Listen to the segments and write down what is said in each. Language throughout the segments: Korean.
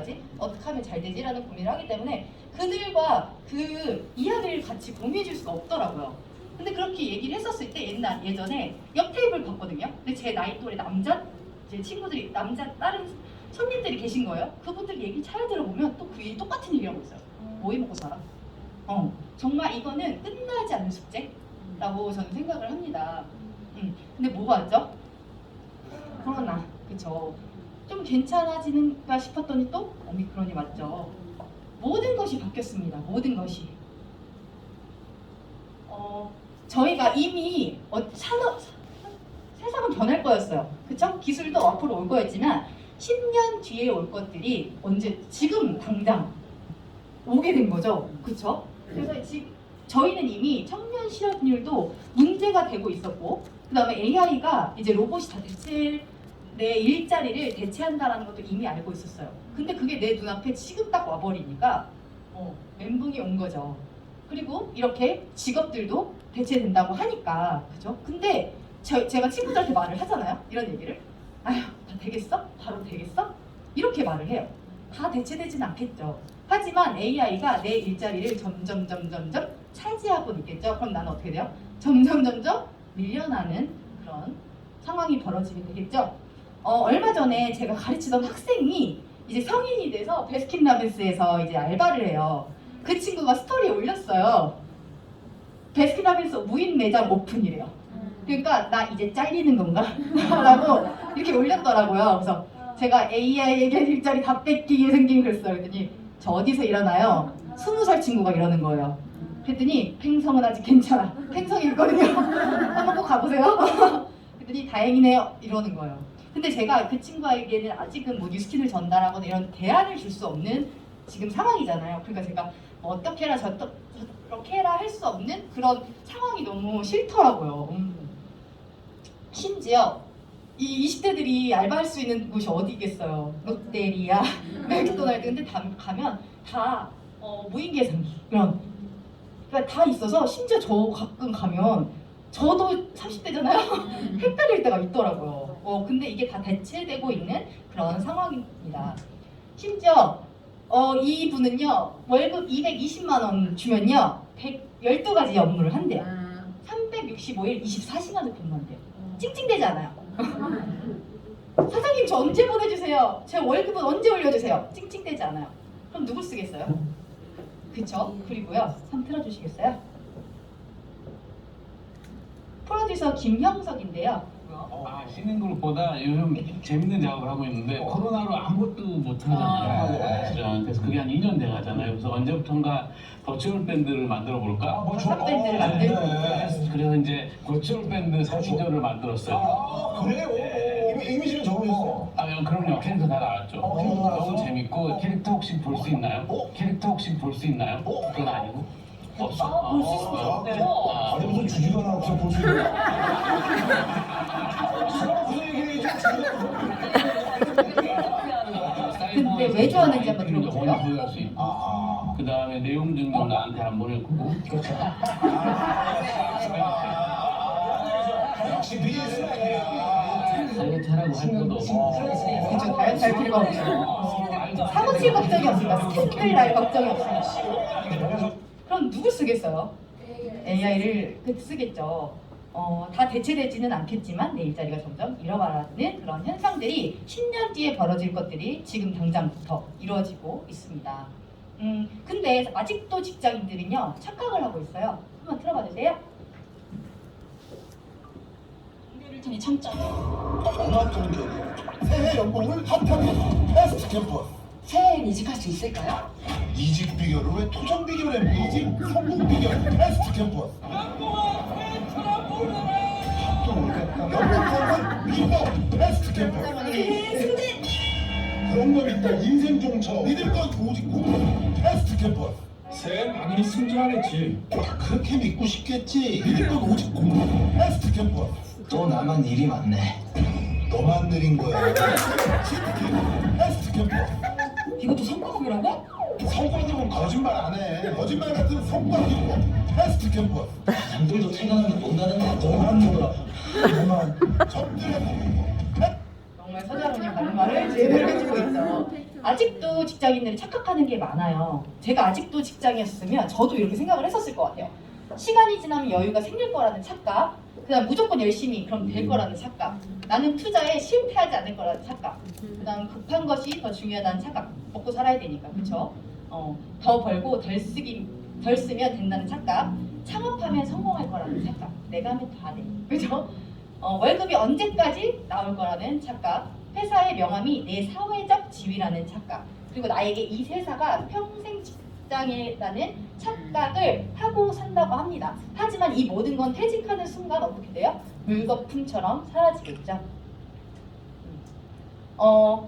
하지? 어떻게 하면 잘 되지? 라는 고민을 하기 때문에 그들과 그 이야기를 같이 공유해 줄 수가 없더라고요. 근데 그렇게 얘기를 했었을 때 예전에 옆 테이블 봤거든요. 근데 제 나이 또래 남자 제 친구들이 다른 손님들이 계신 거예요. 그분들 얘기 잘 들어보면 또 그 일이 똑같은 일이라고 있어요. 뭐 해먹고 살아? 정말 이거는 끝나지 않는 숙제라고 저는 생각을 합니다. 근데 뭐가 왔죠? 코로나, 그쵸? 좀 괜찮아지는가 싶었더니 또 오미크론이 왔죠. 모든 것이 바뀌었습니다. 모든 것이. 저희가 이미 세상은 변할 거였어요. 그쵸? 기술도 앞으로 올 거였지만 10년 뒤에 올 것들이 지금 당장 오게 된 거죠. 그쵸? 그래서 지금 저희는 이미 청년 실업률도 문제가 되고 있었고, 그 다음에 AI가 이제 로봇이 다 내 일자리를 대체한다는 것도 이미 알고 있었어요. 근데 그게 내 눈앞에 지금 딱 와버리니까 멘붕이 온 거죠. 그리고 이렇게 직업들도 대체된다고 하니까, 그죠? 근데 제가 친구들한테 말을 하잖아요. 이런 얘기를. 아휴, 다 되겠어? 바로 되겠어? 이렇게 말을 해요. 다 대체되진 않겠죠. 하지만 AI가 내 일자리를 점점 차지하고 있겠죠. 그럼 나는 어떻게 돼요? 점점 밀려나는 그런 상황이 벌어지게 되겠죠. 얼마 전에 제가 가르치던 학생이 이제 성인이 돼서 베스킨라빈스에서 이제 알바를 해요. 그 친구가 스토리에 올렸어요. 베스킨라빈스 무인 매장 오픈이래요. 그러니까 나 이제 잘리는 건가? 라고 이렇게 올렸더라고요. 그래서 제가 AI에게 일자리 다 뺏기게 생긴 글 써요. 그랬더니 저 어디서 일어나요? 20살 친구가 이러는 거예요. 그랬더니 팽성은 아직 괜찮아. 팽성이 있거든요. 한번 꼭 가보세요. 그랬더니 다행이네요. 이러는 거예요. 근데 제가 그 친구에게는 아직은 뭐 뉴스킨을 전달하거나 이런 대안을 줄 수 없는 지금 상황이잖아요. 그러니까 제가 뭐 어떻게 해라 저렇게 해라 할 수 없는 그런 상황이 너무 싫더라고요. 심지어 이 20대들이 알바할 수 있는 곳이 어디 있겠어요. 롯데리아, 맥도날드. 근데 가면 다 무인 계산기 이런 그러니까 다 있어서 심지어 저 가끔 가면 저도 30대잖아요. 헷갈릴 때가 있더라고요. 근데 이게 다 대체되고 있는 그런 상황입니다. 심지어 이분은요 월급 220만 원 주면요 112가지 업무를 한대요. 365일 24시간을 근무한대요. 찡찡대지 않아요. 사장님 저 언제 보내주세요. 제 월급은 언제 올려주세요. 찡찡대지 않아요. 그럼 누구 쓰겠어요? 그쵸? 그리고요 3 틀어주시겠어요? 프로듀서 김형석인데요. 쉬는 것보다 요즘 재밌는 작업을 하고 있는데 코로나로 아무것도 못 하잖아요. 사실은. 그래서 그게 한 2년 돼 가잖아요. 그래서 언제부턴가 버추얼 밴드를 만들어 볼까? 버추얼 밴드를 만들고 그래서 이제 버추얼 밴드 사진전을 만들었어요. 그래요? 이미지는 적어줬어. 그럼요. 캐릭터 다 나왔죠. 캐릭터 나왔어? 너무 재밌고 캐릭터 혹시 볼 수 있나요? 캐릭터 혹시 볼 수 있나요? 그건 아니고. 없어. 볼 수 있어요. 네. 아니 무슨 주지도 않아 없어 볼 수 있는 무슨 얘기를 근데 왜 좋아하는지 한번 들어보세요. 보여줄 수 있고. 그 다음에 내용 증명 나한테 안 보낼 거고. 그렇죠. 역시 BS야. 다이어트 하라고 할 것도 없고. 그쵸, 다이어트 할 필요가 없죠. 사무실 걱정이 없으니까 스캔들 날 걱정이 없으니까. 그럼 누구 쓰겠어요? AI를 쓰겠죠. 다 대체되지는 않겠지만 내 일자리가 점점 잃어가는 그런 현상들이 10년 뒤에 벌어질 것들이 지금 당장부터 이루어지고 있습니다. 근데 아직도 직장인들은요 착각을 하고 있어요. 한번 들어봐 주세요. 공개를 테니 참자. 종합 공개. 새해 연봉을 핫하게 베스트 캠퍼스. 새해엔 이직할 수 있을까요? 이직 비결을 왜 토정 비결에 이직 성공 비결 베스트 캠퍼스. 또 모르겠다. 연봉 비법 베스트 캠퍼스. 영감 있다 인생 종처 믿을 건 오직 공부 베스트 캠퍼스. 새해 당연히 승진하겠지. 그렇게 믿고 싶겠지. 믿을 건 오직 공부 베스트 캠퍼스. 또 나만 일이 많네. 너만 느린 거야. 베스트 캠퍼스. 이것도 성과급이라고? 성과급은 거짓말 안 해. 거짓말 같은 성과급 베스트 캠퍼스. 남들도 퇴근하면 논다는데 너만 놀아. 너만 적들의 공부. 정말 서자론이 가는 말을 제대로 해주고 있죠. 아직도 직장인들이 착각하는 게 많아요. 제가 아직도 직장이었으면 저도 이렇게 생각을 했었을 것 같아요. 시간이 지나면 여유가 생길 거라는 착각, 그다음 무조건 열심히 그럼 될 거라는 착각, 나는 투자에 실패하지 않을 거라는 착각, 그다음 급한 것이 더 중요하다는 착각, 먹고 살아야 되니까, 그렇죠? 더 벌고 덜 쓰면 된다는 착각, 창업하면 성공할 거라는 착각, 내가 하면 다 돼, 그렇죠? 월급이 언제까지 나올 거라는 착각, 회사의 명함이 내 사회적 지위라는 착각, 그리고 나에게 이 회사가 평생 직장이라는 착각을 하고 산다고 합니다. 하지만 이 모든 건 퇴직하는 순간 어떻게 돼요? 물거품처럼 사라지겠죠.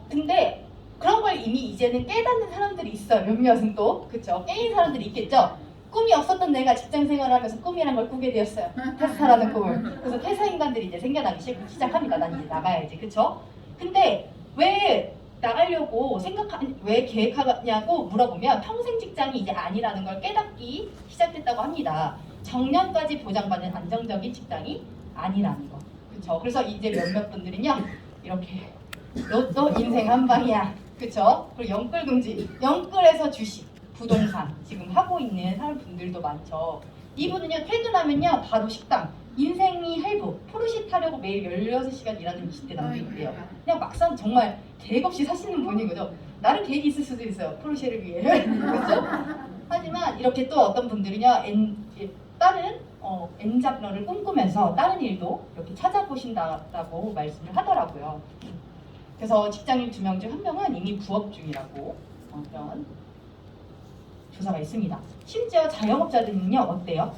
근데 그런 걸 이미 이제는 깨닫는 사람들이 있어요. 몇몇은 또, 그쵸? 깨인 사람들이 있겠죠? 꿈이 없었던 내가 직장 생활을 하면서 꿈이란 걸 꾸게 되었어요. 퇴사라는 꿈을. 그래서 퇴사 인간들이 이제 생겨나기 시작합니다. 난 이제 나가야지, 그쵸? 근데 왜 나가려고 왜 계획하냐고 물어보면 평생 직장이 이제 아니라는 걸 깨닫기 시작했다고 합니다. 정년까지 보장받는 안정적인 직장이 아니라는 거. 그쵸? 그래서 이제 몇몇 분들은요, 이렇게 로또 인생 한 방이야. 그쵸? 그리고 영끌 금지, 영끌에서 주식, 부동산 지금 하고 있는 사람분들도 많죠. 이분은요, 퇴근하면요 바로 식당, 인생이 할부, 포르쉐 타려고 매일 16시간 일하는 20대 남자인데요. 그냥 막상 정말 계획 없이 사시는 분인 거죠. 나름 계획이 있을 수도 있어요. 포르쉐를 위해. 그렇죠? 하지만 이렇게 또 어떤 분들은요, 다른 엔잡러를 꿈꾸면서 다른 일도 이렇게 찾아보신다라고 말씀을 하더라고요. 그래서 직장인 2명 중 1명은 이미 부업 중이라고 그런 조사가 있습니다. 심지어 자영업자들은요, 어때요?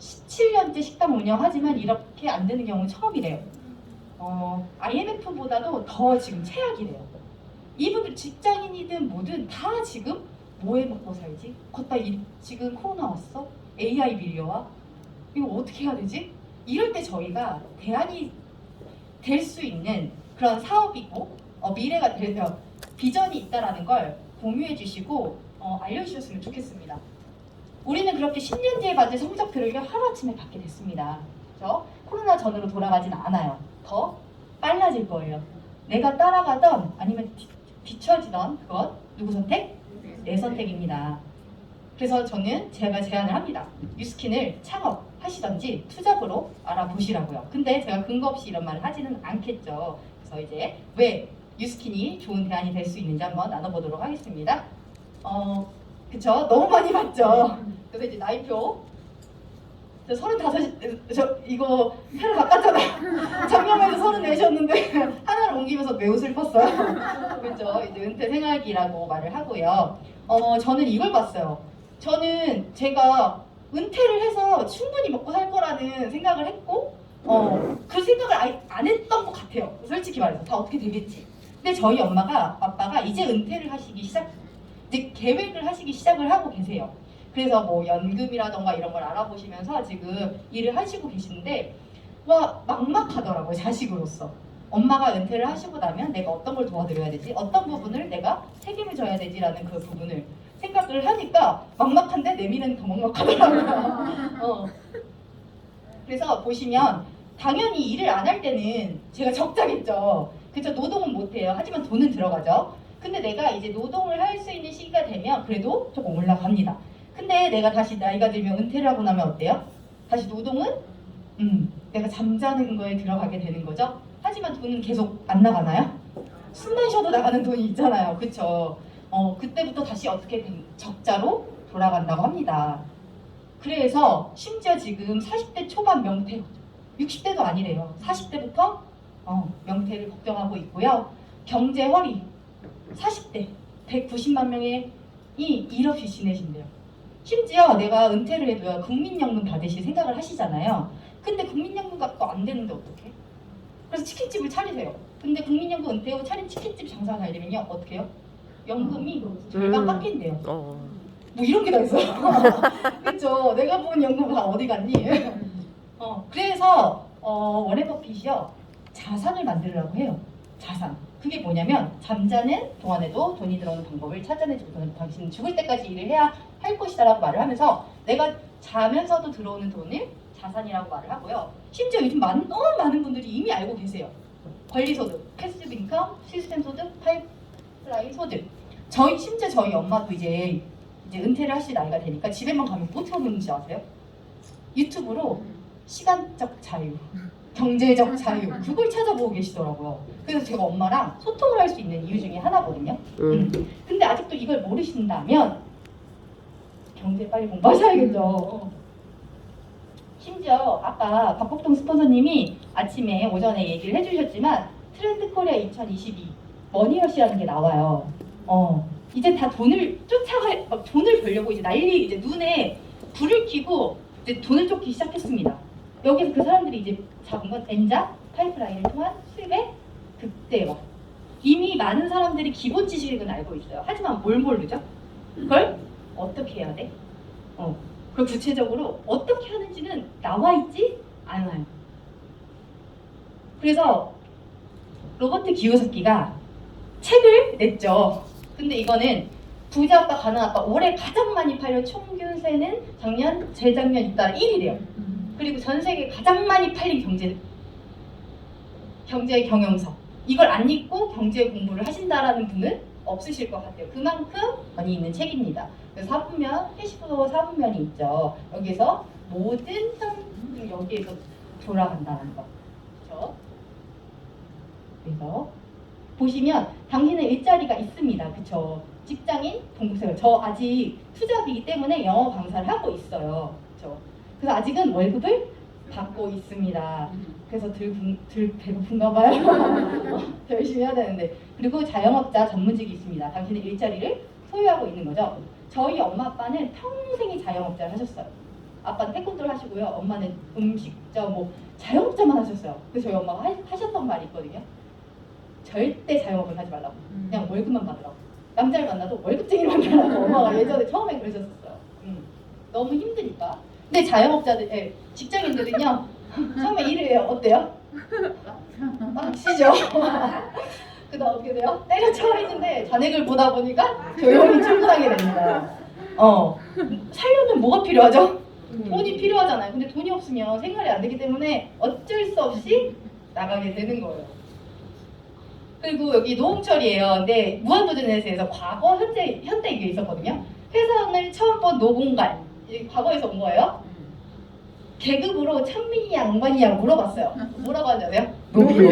17년째 식당 운영하지만 이렇게 안 되는 경우는 처음이래요. IMF보다도 더 지금 최악이래요. 이분들 직장인이든 뭐든 다 지금 뭐해 먹고 살지? 걷다 지금 코로나 왔어? AI 밀려와? 이거 어떻게 해야 되지? 이럴 때 저희가 대안이 될 수 있는 그런 사업이고 미래가 되려 비전이 있다라는 걸 공유해 주시고 알려주셨으면 좋겠습니다. 우리는 그렇게 10년 뒤에 받을 성적표를 하루아침에 받게 됐습니다. 그렇죠? 코로나 전으로 돌아가진 않아요. 더 빨라질 거예요. 내가 따라가던 아니면 뒤처지던 그건 누구 선택? 내 선택입니다. 그래서 제가 제안을 합니다. 뉴스킨을 창업하시던지 투잡으로 알아보시라고요. 근데 제가 근거 없이 이런 말을 하지는 않겠죠. 그래서 이제 왜 뉴스킨이 좋은 대안이 될 수 있는지 한번 나눠보도록 하겠습니다. 그쵸? 너무 많이 봤죠? 그래서 이제 나이표 저 35, 이거 새로 바꿨잖아요. 작년에도 34셨는데 하나를 옮기면서 매우 슬펐어요. 그렇죠? 이제 은퇴 생활기라고 말을 하고요. 저는 이걸 봤어요. 저는 제가 은퇴를 해서 충분히 먹고 살 거라는 생각을 했고 그 생각을 아예 안 했던 것 같아요. 솔직히 말해서 다 어떻게 되겠지. 근데 저희 아빠가 이제 은퇴를 이제 계획을 하시기 시작을 하고 계세요. 그래서 뭐 연금이라던가 이런 걸 알아보시면서 지금 일을 하시고 계신데 와 막막하더라고요. 자식으로서 엄마가 은퇴를 하시고 나면 내가 어떤 걸 도와드려야 되지, 어떤 부분을 내가 책임을 져야 되지라는 그 부분을 생각을 하니까 막막한데 내 미래는 더 막막하더라고요. 그래서 보시면 당연히 일을 안 할 때는 제가 적자겠죠. 그래서 노동은 못해요. 하지만 돈은 들어가죠. 근데 내가 이제 노동을 할 수 있는 시기가 되면 그래도 조금 올라갑니다. 근데 내가 다시 나이가 들면 은퇴를 하고 나면 어때요? 다시 노동은 내가 잠자는 거에 들어가게 되는 거죠. 하지만 돈은 계속 안 나가나요? 숨만 쉬어도 나가는 돈이 있잖아요. 그쵸? 그때부터 다시 어떻게 적자로 돌아간다고 합니다. 그래서 심지어 지금 40대 초반 명퇴, 60대도 아니래요. 40대부터 명퇴를 걱정하고 있고요. 경제 허리, 40대 190만 명이 일 없이 지내신대요. 심지어 내가 은퇴를 해도요, 국민연금 받으실 생각을 하시잖아요. 근데 국민연금 갖고 안 되는데 어떡해? 그래서 치킨집을 차리세요. 근데 국민연금 은퇴 후 차린 치킨집 장사 잘 되면요, 어떻게 해요? 연금이 절반 깎인대요. 뭐 이런 게 다 있어요. 그렇죠? 내가 본 연금 다 어디 갔니? 그래서 워렌 버핏이요, 자산을 만들으라고 해요. 자산. 그게 뭐냐면 잠자는 동안에도 돈이 들어오는 방법을 찾아내주고 당신은 죽을 때까지 일을 해야 할 것이다 라고 말을 하면서 내가 자면서도 들어오는 돈을 자산이라고 말을 하고요. 심지어 요즘 너무 많은 분들이 이미 알고 계세요. 권리소득, 패시브 인컴, 시스템 소득, 파이프라인 소득. 심지어 저희 엄마도 이제 은퇴를 하실 나이가 되니까 집에만 가면 뭐 틀어놓는지 아세요? 유튜브로 시간적 자유, 경제적 자유 그걸 찾아보고 계시더라고요. 그래서 제가 엄마랑 소통을 할 수 있는 이유 중에 하나거든요. 근데 아직도 이걸 모르신다면 경제 빨리 공부하셔야겠죠. 심지어 아까 박복동 스폰서님이 아침에 오전에 얘기를 해주셨지만 트렌드 코리아 2022 머니러시라는 게 나와요. 이제 다 돈을 막 돈을 벌려고 이제 난리 이제 눈에 불을 켜고 이제 돈을 쫓기 시작했습니다. 여기서 그 사람들이 이제 잡은 건 N자 파이프라인을 통한 수입의 극대화. 이미 많은 사람들이 기본 지식은 알고 있어요. 하지만 뭘 모르죠? 그걸 어떻게 해야 돼? 그리고 구체적으로 어떻게 하는지는 나와 있지 않아요. 그래서 로버트 기요사키가 책을 냈죠. 근데 이거는 부자 아빠 가난 아빠 올해 가장 많이 팔린 총균세는 재작년 잇따라 1위래요. 그리고 전 세계 가장 많이 팔린 경제 경영서. 이걸 안 읽고 경제 공부를 하신다라는 분은 없으실 것 같아요. 그만큼 많이 있는 책입니다. 그래서 4분면, 캐시플로우 4분면이 있죠. 여기서 모든 현금 여기에서 돌아간다는 거. 그렇죠? 그래서 보시면 당신은 일자리가 있습니다. 그쵸? 직장인, 동급생활. 저 아직 투잡이기 때문에 영어 강사를 하고 있어요. 그쵸? 그래서 아직은 월급을 받고 있습니다. 그래서 덜 배고픈가 봐요. 더 열심히 해야 되는데. 그리고 자영업자 전문직이 있습니다. 당신은 일자리를 소유하고 있는 거죠. 저희 엄마 아빠는 평생이 자영업자를 하셨어요. 아빠는 태권도를 하시고요. 엄마는 음식점, 자영업자만 하셨어요. 그래서 저희 엄마가 하셨던 말이 있거든요. 절대 자영업을 하지 말라고. 그냥 월급만 받으라고. 남자를 만나도 월급쟁이를 만나라고 엄마가 예전에 처음에 그러셨었어요. 너무 힘드니까. 근데 자영업자들, 직장인들은요. 처음에 일을 해요. 어때요? 빡치죠? 그 다음 어떻게 돼요? 때려쳐 했는데 잔액을 보다 보니까 조용히 출근하게 됩니다. 살려면 뭐가 필요하죠? 돈이 필요하잖아요. 근데 돈이 없으면 생활이 안 되기 때문에 어쩔 수 없이 나가게 되는 거예요. 그리고 여기 노홍철이에요. 근데 무한도전에서 과거, 현재 이게 있었거든요. 회사원을 처음 본 노공갈. 과거에서 온 거예요. 계급으로 천민이 양반이야 물어봤어요. 뭐라고 하는지 아세요? 노비요.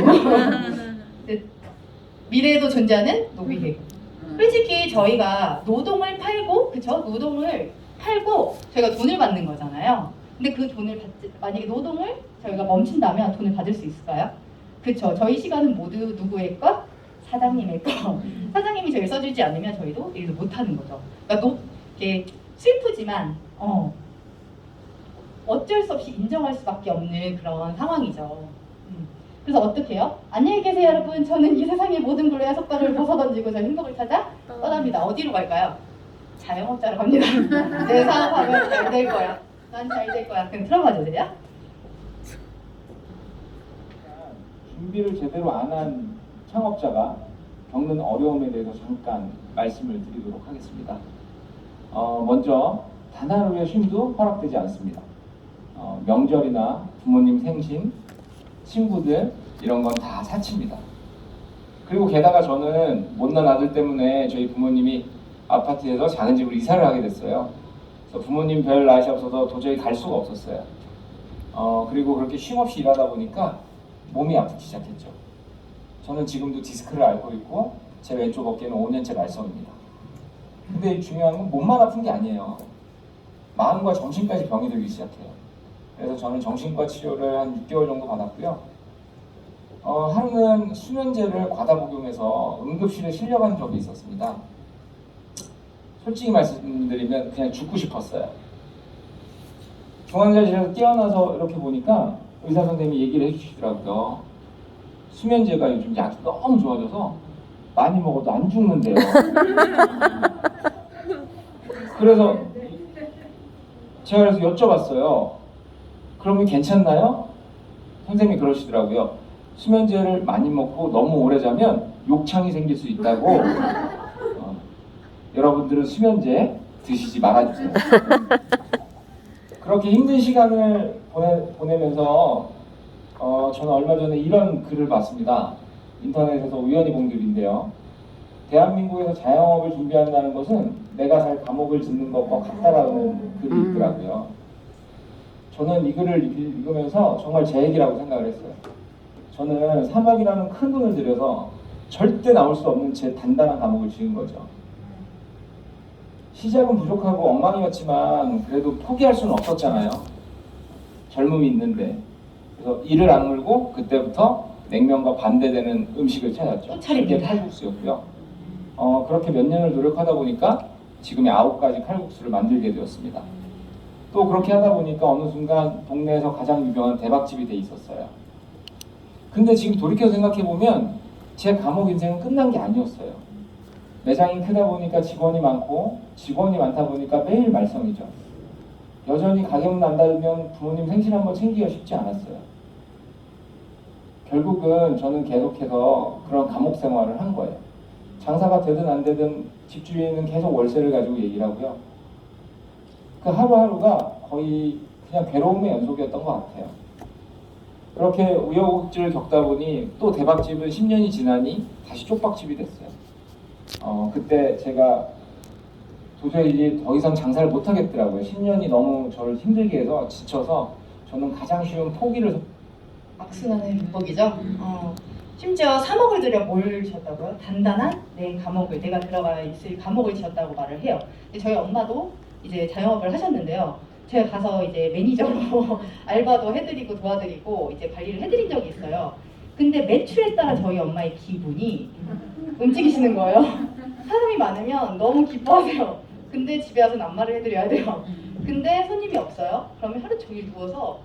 미래에도 존재하는 노비 계급. 솔직히 저희가 노동을 팔고, 그쵸? 노동을 팔고 저희가 돈을 받는 거잖아요. 근데 그 돈을 만약에 노동을 저희가 멈춘다면 돈을 받을 수 있을까요? 그쵸? 저희 시간은 모두 누구의 것? 사장님의 것. 사장님이 저희 써주지 않으면 저희도 일도 못하는 거죠. 그러니까 이게 슬프지만 어쩔 수 없이 인정할 수밖에 없는 그런 상황이죠. 그래서 어떻게 해요? 안녕히 계세요 여러분. 저는 이 세상의 모든 굴레 야속단을 벗어던지고 저 행복을 찾아 떠납니다. 어디로 갈까요? 자영업자로 갑니다. 내 사업하면 잘 될 거야. 난 잘 될 거야. 그럼 들어봐 주세요. 준비를 제대로 안 한 창업자가 겪는 어려움에 대해서 잠깐 말씀을 드리도록 하겠습니다. 먼저 단 하루의 쉼도 허락되지 않습니다. 명절이나 부모님 생신, 친구들 이런 건 다 사치입니다. 그리고 게다가 저는 못난 아들 때문에 저희 부모님이 아파트에서 작은 집으로 이사를 하게 됐어요. 그래서 부모님 별 날이 없어서 도저히 갈 수가 없었어요. 그리고 그렇게 쉼없이 일하다 보니까 몸이 아프기 시작했죠. 저는 지금도 디스크를 앓고 있고 제 왼쪽 어깨는 5년째 말썽입니다. 근데 중요한 건 몸만 아픈 게 아니에요. 마음과 정신까지 병이 들기 시작해요. 그래서 저는 정신과 치료를 한 6개월 정도 받았고요. 하루는 수면제를 과다 복용해서 응급실에 실려간 적이 있었습니다. 솔직히 말씀드리면 그냥 죽고 싶었어요. 중환자실에서 깨어나서 이렇게 보니까 의사 선생님이 얘기를 해주시더라고요. 수면제가 요즘 약이 너무 좋아져서 많이 먹어도 안 죽는데요. 그래서 제가 그래서 여쭤봤어요. 그러면 괜찮나요? 선생님이 그러시더라고요. 수면제를 많이 먹고 너무 오래 자면 욕창이 생길 수 있다고. 여러분들은 수면제 드시지 말아주세요. 그렇게 힘든 시간을 보내면서 저는 얼마 전에 이런 글을 봤습니다. 인터넷에서 우연히 본 글인데요. 대한민국에서 자영업을 준비한다는 것은 내가 살 감옥을 짓는 것과 같다라는 글이 있더라고요. 저는 이 글을 읽으면서 정말 제 얘기라고 생각을 했어요. 저는 3억이라는 큰 돈을 들여서 절대 나올 수 없는 제 단단한 감옥을 지은 거죠. 시작은 부족하고 엉망이었지만 그래도 포기할 수는 없었잖아요. 젊음이 있는데. 그래서 이를 악물고 그때부터 냉면과 반대되는 음식을 찾았죠. 또 차립니다. 그게 칼국수였고요. 그렇게 몇 년을 노력하다 보니까 지금의 9가지 칼국수를 만들게 되었습니다. 또 그렇게 하다 보니까 어느 순간 동네에서 가장 유명한 대박집이 돼 있었어요. 근데 지금 돌이켜 생각해 보면 제 감옥 인생은 끝난 게 아니었어요. 매장이 크다 보니까 직원이 많고 직원이 많다 보니까 매일 말썽이죠. 여전히 가게문 안 닫으면 부모님 생신 한번 챙기기가 쉽지 않았어요. 결국은 저는 계속해서 그런 감옥 생활을 한 거예요. 장사가 되든 안 되든 집주인은 계속 월세를 가지고 얘기를 하고요. 그 하루하루가 거의 그냥 괴로움의 연속이었던 것 같아요. 그렇게 우여곡절을 겪다 보니 또 대박집은 10년이 지나니 다시 쪽박집이 됐어요. 그때 제가 도저히 이제 더 이상 장사를 못 하겠더라고요. 10년이 너무 저를 힘들게 해서 지쳐서 저는 가장 쉬운 포기를 악순환의 비법이죠. 심지어 3억을 들여 뭘 지었다고요? 단단한 내 감옥을, 내가 들어가 있을 감옥을 지었다고 말을 해요. 근데 저희 엄마도 이제 자영업을 하셨는데요. 제가 가서 이제 매니저로 알바도 해드리고 도와드리고 이제 관리를 해드린 적이 있어요. 근데 매출에 따라 저희 엄마의 기분이 움직이시는 거예요. 사람이 많으면 너무 기뻐하세요. 근데 집에 와서는 안마를 해드려야 돼요. 근데 손님이 없어요. 그러면 하루 종일 누워서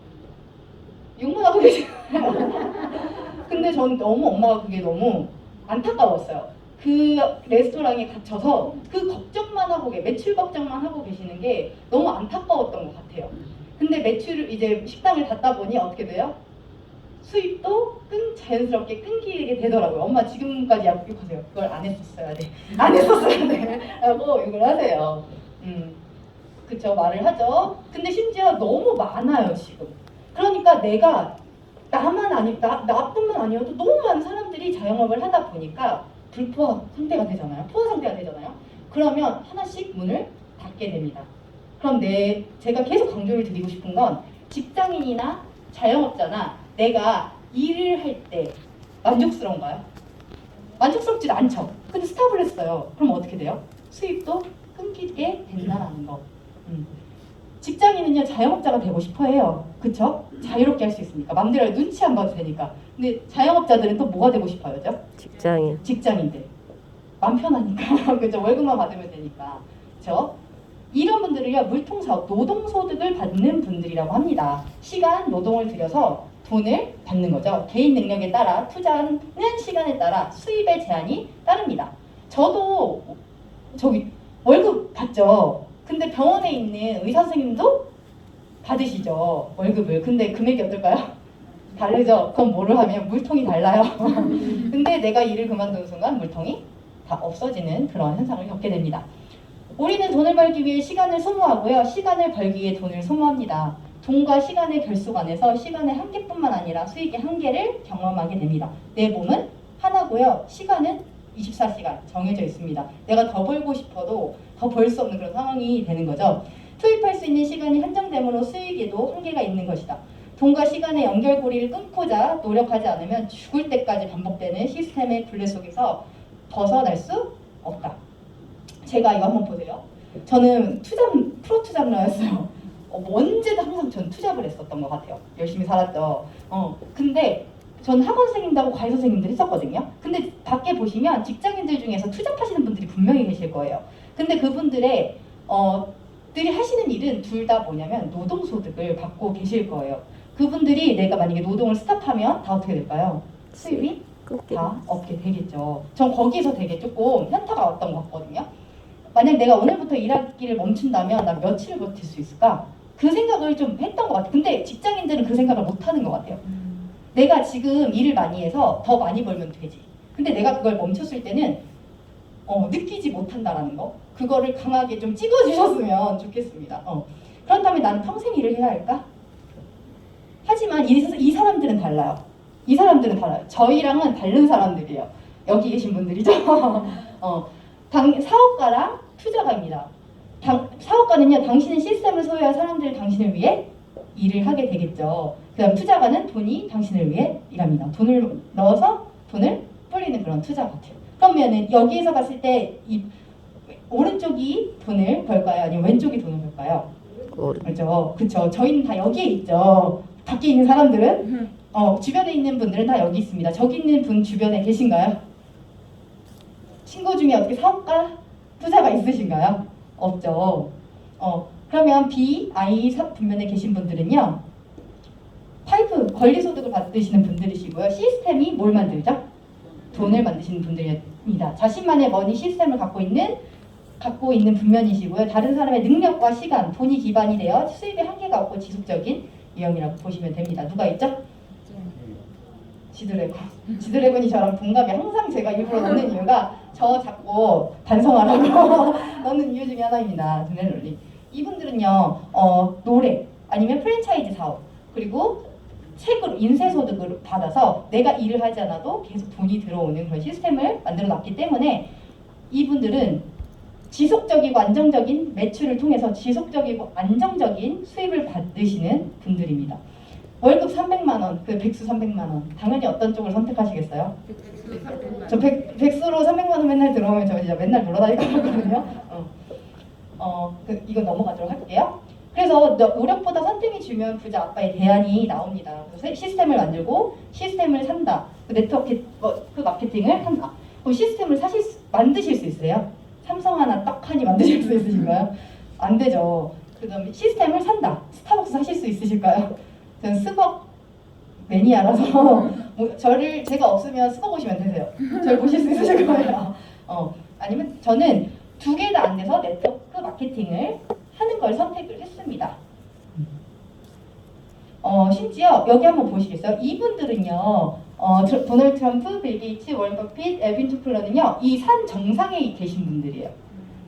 욕만 하고 계시잖아요. 근데 저는 너무 엄마가 그게 너무 안타까웠어요. 그 레스토랑에 갇혀서 그 걱정만 하고 매출 걱정만 하고 계시는 게 너무 안타까웠던 것 같아요. 근데 매출을 이제 식당을 닫다 보니 어떻게 돼요? 수입도 자연스럽게 끊기게 되더라고요. 엄마 지금까지 약속하세요. 그걸 안 했었어야 돼. 안 했었어야 돼. 라고 욕을 하세요. 그쵸, 말을 하죠. 근데 심지어 너무 많아요, 지금. 그러니까 내가 나뿐만 아니어도 너무 많은 사람들이 자영업을 하다 보니까 불포화 상태가 되잖아요. 포화 상태가 되잖아요. 그러면 하나씩 문을 닫게 됩니다. 그럼 제가 계속 강조를 드리고 싶은 건 직장인이나 자영업자나 내가 일을 할 때 만족스러운가요? 만족스럽지 않죠. 근데 스탑을 했어요. 그럼 어떻게 돼요? 수입도 끊기게 된다는 거. 직장인은요, 자영업자가 되고 싶어 해요. 그쵸? 자유롭게 할 수 있으니까. 맘대로 눈치 안 봐도 되니까. 근데 자영업자들은 또 뭐가 되고 싶어요? 직장인. 직장인들. 맘 편하니까. 그죠? 월급만 받으면 되니까. 그쵸? 이런 분들을요, 물통사업, 노동소득을 받는 분들이라고 합니다. 시간, 노동을 들여서 돈을 받는 거죠. 개인 능력에 따라 투자하는 시간에 따라 수입의 제한이 따릅니다. 저도 월급 받죠. 근데 병원에 있는 의사 선생님도 받으시죠, 월급을. 근데 금액이 어떨까요? 다르죠. 그럼 뭐를 하면 물통이 달라요. 근데 내가 일을 그만두는 순간 물통이 다 없어지는 그런 현상을 겪게 됩니다. 우리는 돈을 벌기 위해 시간을 소모하고요. 시간을 벌기 위해 돈을 소모합니다. 돈과 시간의 결속안에서 시간의 한계뿐만 아니라 수익의 한계를 경험하게 됩니다. 내 몸은 하나고요. 시간은 24시간 정해져 있습니다. 내가 더 벌고 싶어도 더 벌 수 없는 그런 상황이 되는 거죠. 투입할 수 있는 시간이 한정되므로 수익에도 한계가 있는 것이다. 돈과 시간의 연결고리를 끊고자 노력하지 않으면 죽을 때까지 반복되는 시스템의 굴레 속에서 벗어날 수 없다. 제가 이거 한번 보세요. 저는 프로 투잡러였어요. 언제도 항상 전 투잡을 했었던 것 같아요. 열심히 살았죠. 근데 전 학원 선생님하고 과외 선생님들 했었거든요. 근데 밖에 보시면 직장인들 중에서 투잡하시는 분들이 분명히 계실 거예요. 근데 그분들이 하시는 일은 둘 다 뭐냐면 노동소득을 받고 계실 거예요. 그분들이 내가 만약에 노동을 스탑하면 다 어떻게 될까요? 수입이 다 없게 되겠죠. 전 거기에서 되게 조금 현타가 왔던 것 같거든요. 만약 내가 오늘부터 일하기를 멈춘다면 난 며칠을 버틸 수 있을까? 그 생각을 좀 했던 것 같아요. 근데 직장인들은 그 생각을 못 하는 것 같아요. 내가 지금 일을 많이 해서 더 많이 벌면 되지. 근데 내가 그걸 멈췄을 때는 느끼지 못한다라는 거. 그거를 강하게 좀 찍어주셨으면 좋겠습니다. 그렇다면 나는 평생 일을 해야 할까? 하지만 이 사람들은 달라요. 이 사람들은 달라요. 저희랑은 다른 사람들이에요. 여기 계신 분들이죠. 사업가랑 투자가입니다. 사업가는요, 당신은 시스템을 소유한 사람들 당신을 위해 일을 하게 되겠죠. 그다음 투자가는 돈이 당신을 위해 일합니다. 돈을 넣어서 돈을 불리는 그런 투자 같아요. 그러면은 여기에서 봤을 때 이 오른쪽이 돈을 벌까요? 아니면 왼쪽이 돈을 벌까요? 그렇죠. 그렇죠. 저희는 다 여기에 있죠. 밖에 있는 사람들은 주변에 있는 분들은 다 여기 있습니다. 저기 있는 분 주변에 계신가요? 친구 중에 어떻게 사업가, 투자가 있으신가요? 없죠. 그러면 B, I 분면에 계신 분들은요, 파이프 권리소득을 받으시는 분들이시고요. 시스템이 뭘 만들죠? 돈을 만드시는 분들입니다. 자신만의 머니 시스템을 갖고 있는 분면이시고요. 다른 사람의 능력과 시간, 돈이 기반이 되어 수입에 한계가 없고 지속적인 유형이라고 보시면 됩니다. 누가 있죠? 지드래곤. 지드래곤이 저랑 동갑이 항상 제가 일부러 넣는 이유가 저 자꾸 반성하라고 넣는 이유 중에 하나입니다. 두뇌 논리. 이분들은요, 노래 아니면 프랜차이즈 사업 그리고 책으로 인쇄소득을 받아서 내가 일을 하지 않아도 계속 돈이 들어오는 그런 시스템을 만들어 놨기 때문에 이분들은 지속적이고 안정적인 매출을 통해서 지속적이고 안정적인 수입을 받으시는 분들입니다. 월급 300만 원, 그 백수 300만 원. 당연히 어떤 쪽을 선택하시겠어요? 저 백수로 300만 원 맨날 들어오면 저 진짜 맨날 돌아다닐 거거든요. 이건 넘어가도록 할게요. 그래서 노력보다 선택이 중요한 부자 아빠의 대안이 나옵니다. 그래서 시스템을 만들고 시스템을 산다. 그 네트워크 마케팅을 한다. 그럼 시스템을 만드실 수 있으세요? 삼성 하나 떡 하니 만드실 수 있으신가요? 안 되죠. 그다음에 시스템을 산다. 스타벅스 하실 수 있으실까요? 저는 스벅 매니아라서 제가 없으면 스벅 오시면 되세요. 저를 보실 수 있으실 거예요. 아니면 저는 두 개 다 안 돼서 네트워크 마케팅을 하는 걸 선택을 했습니다. 심지어 여기 한번 보시겠어요? 이분들은요, 도널드 트럼프, 빌 게이츠, 워런 버핏, 에빈 투플러는요, 이 산 정상에 계신 분들이에요.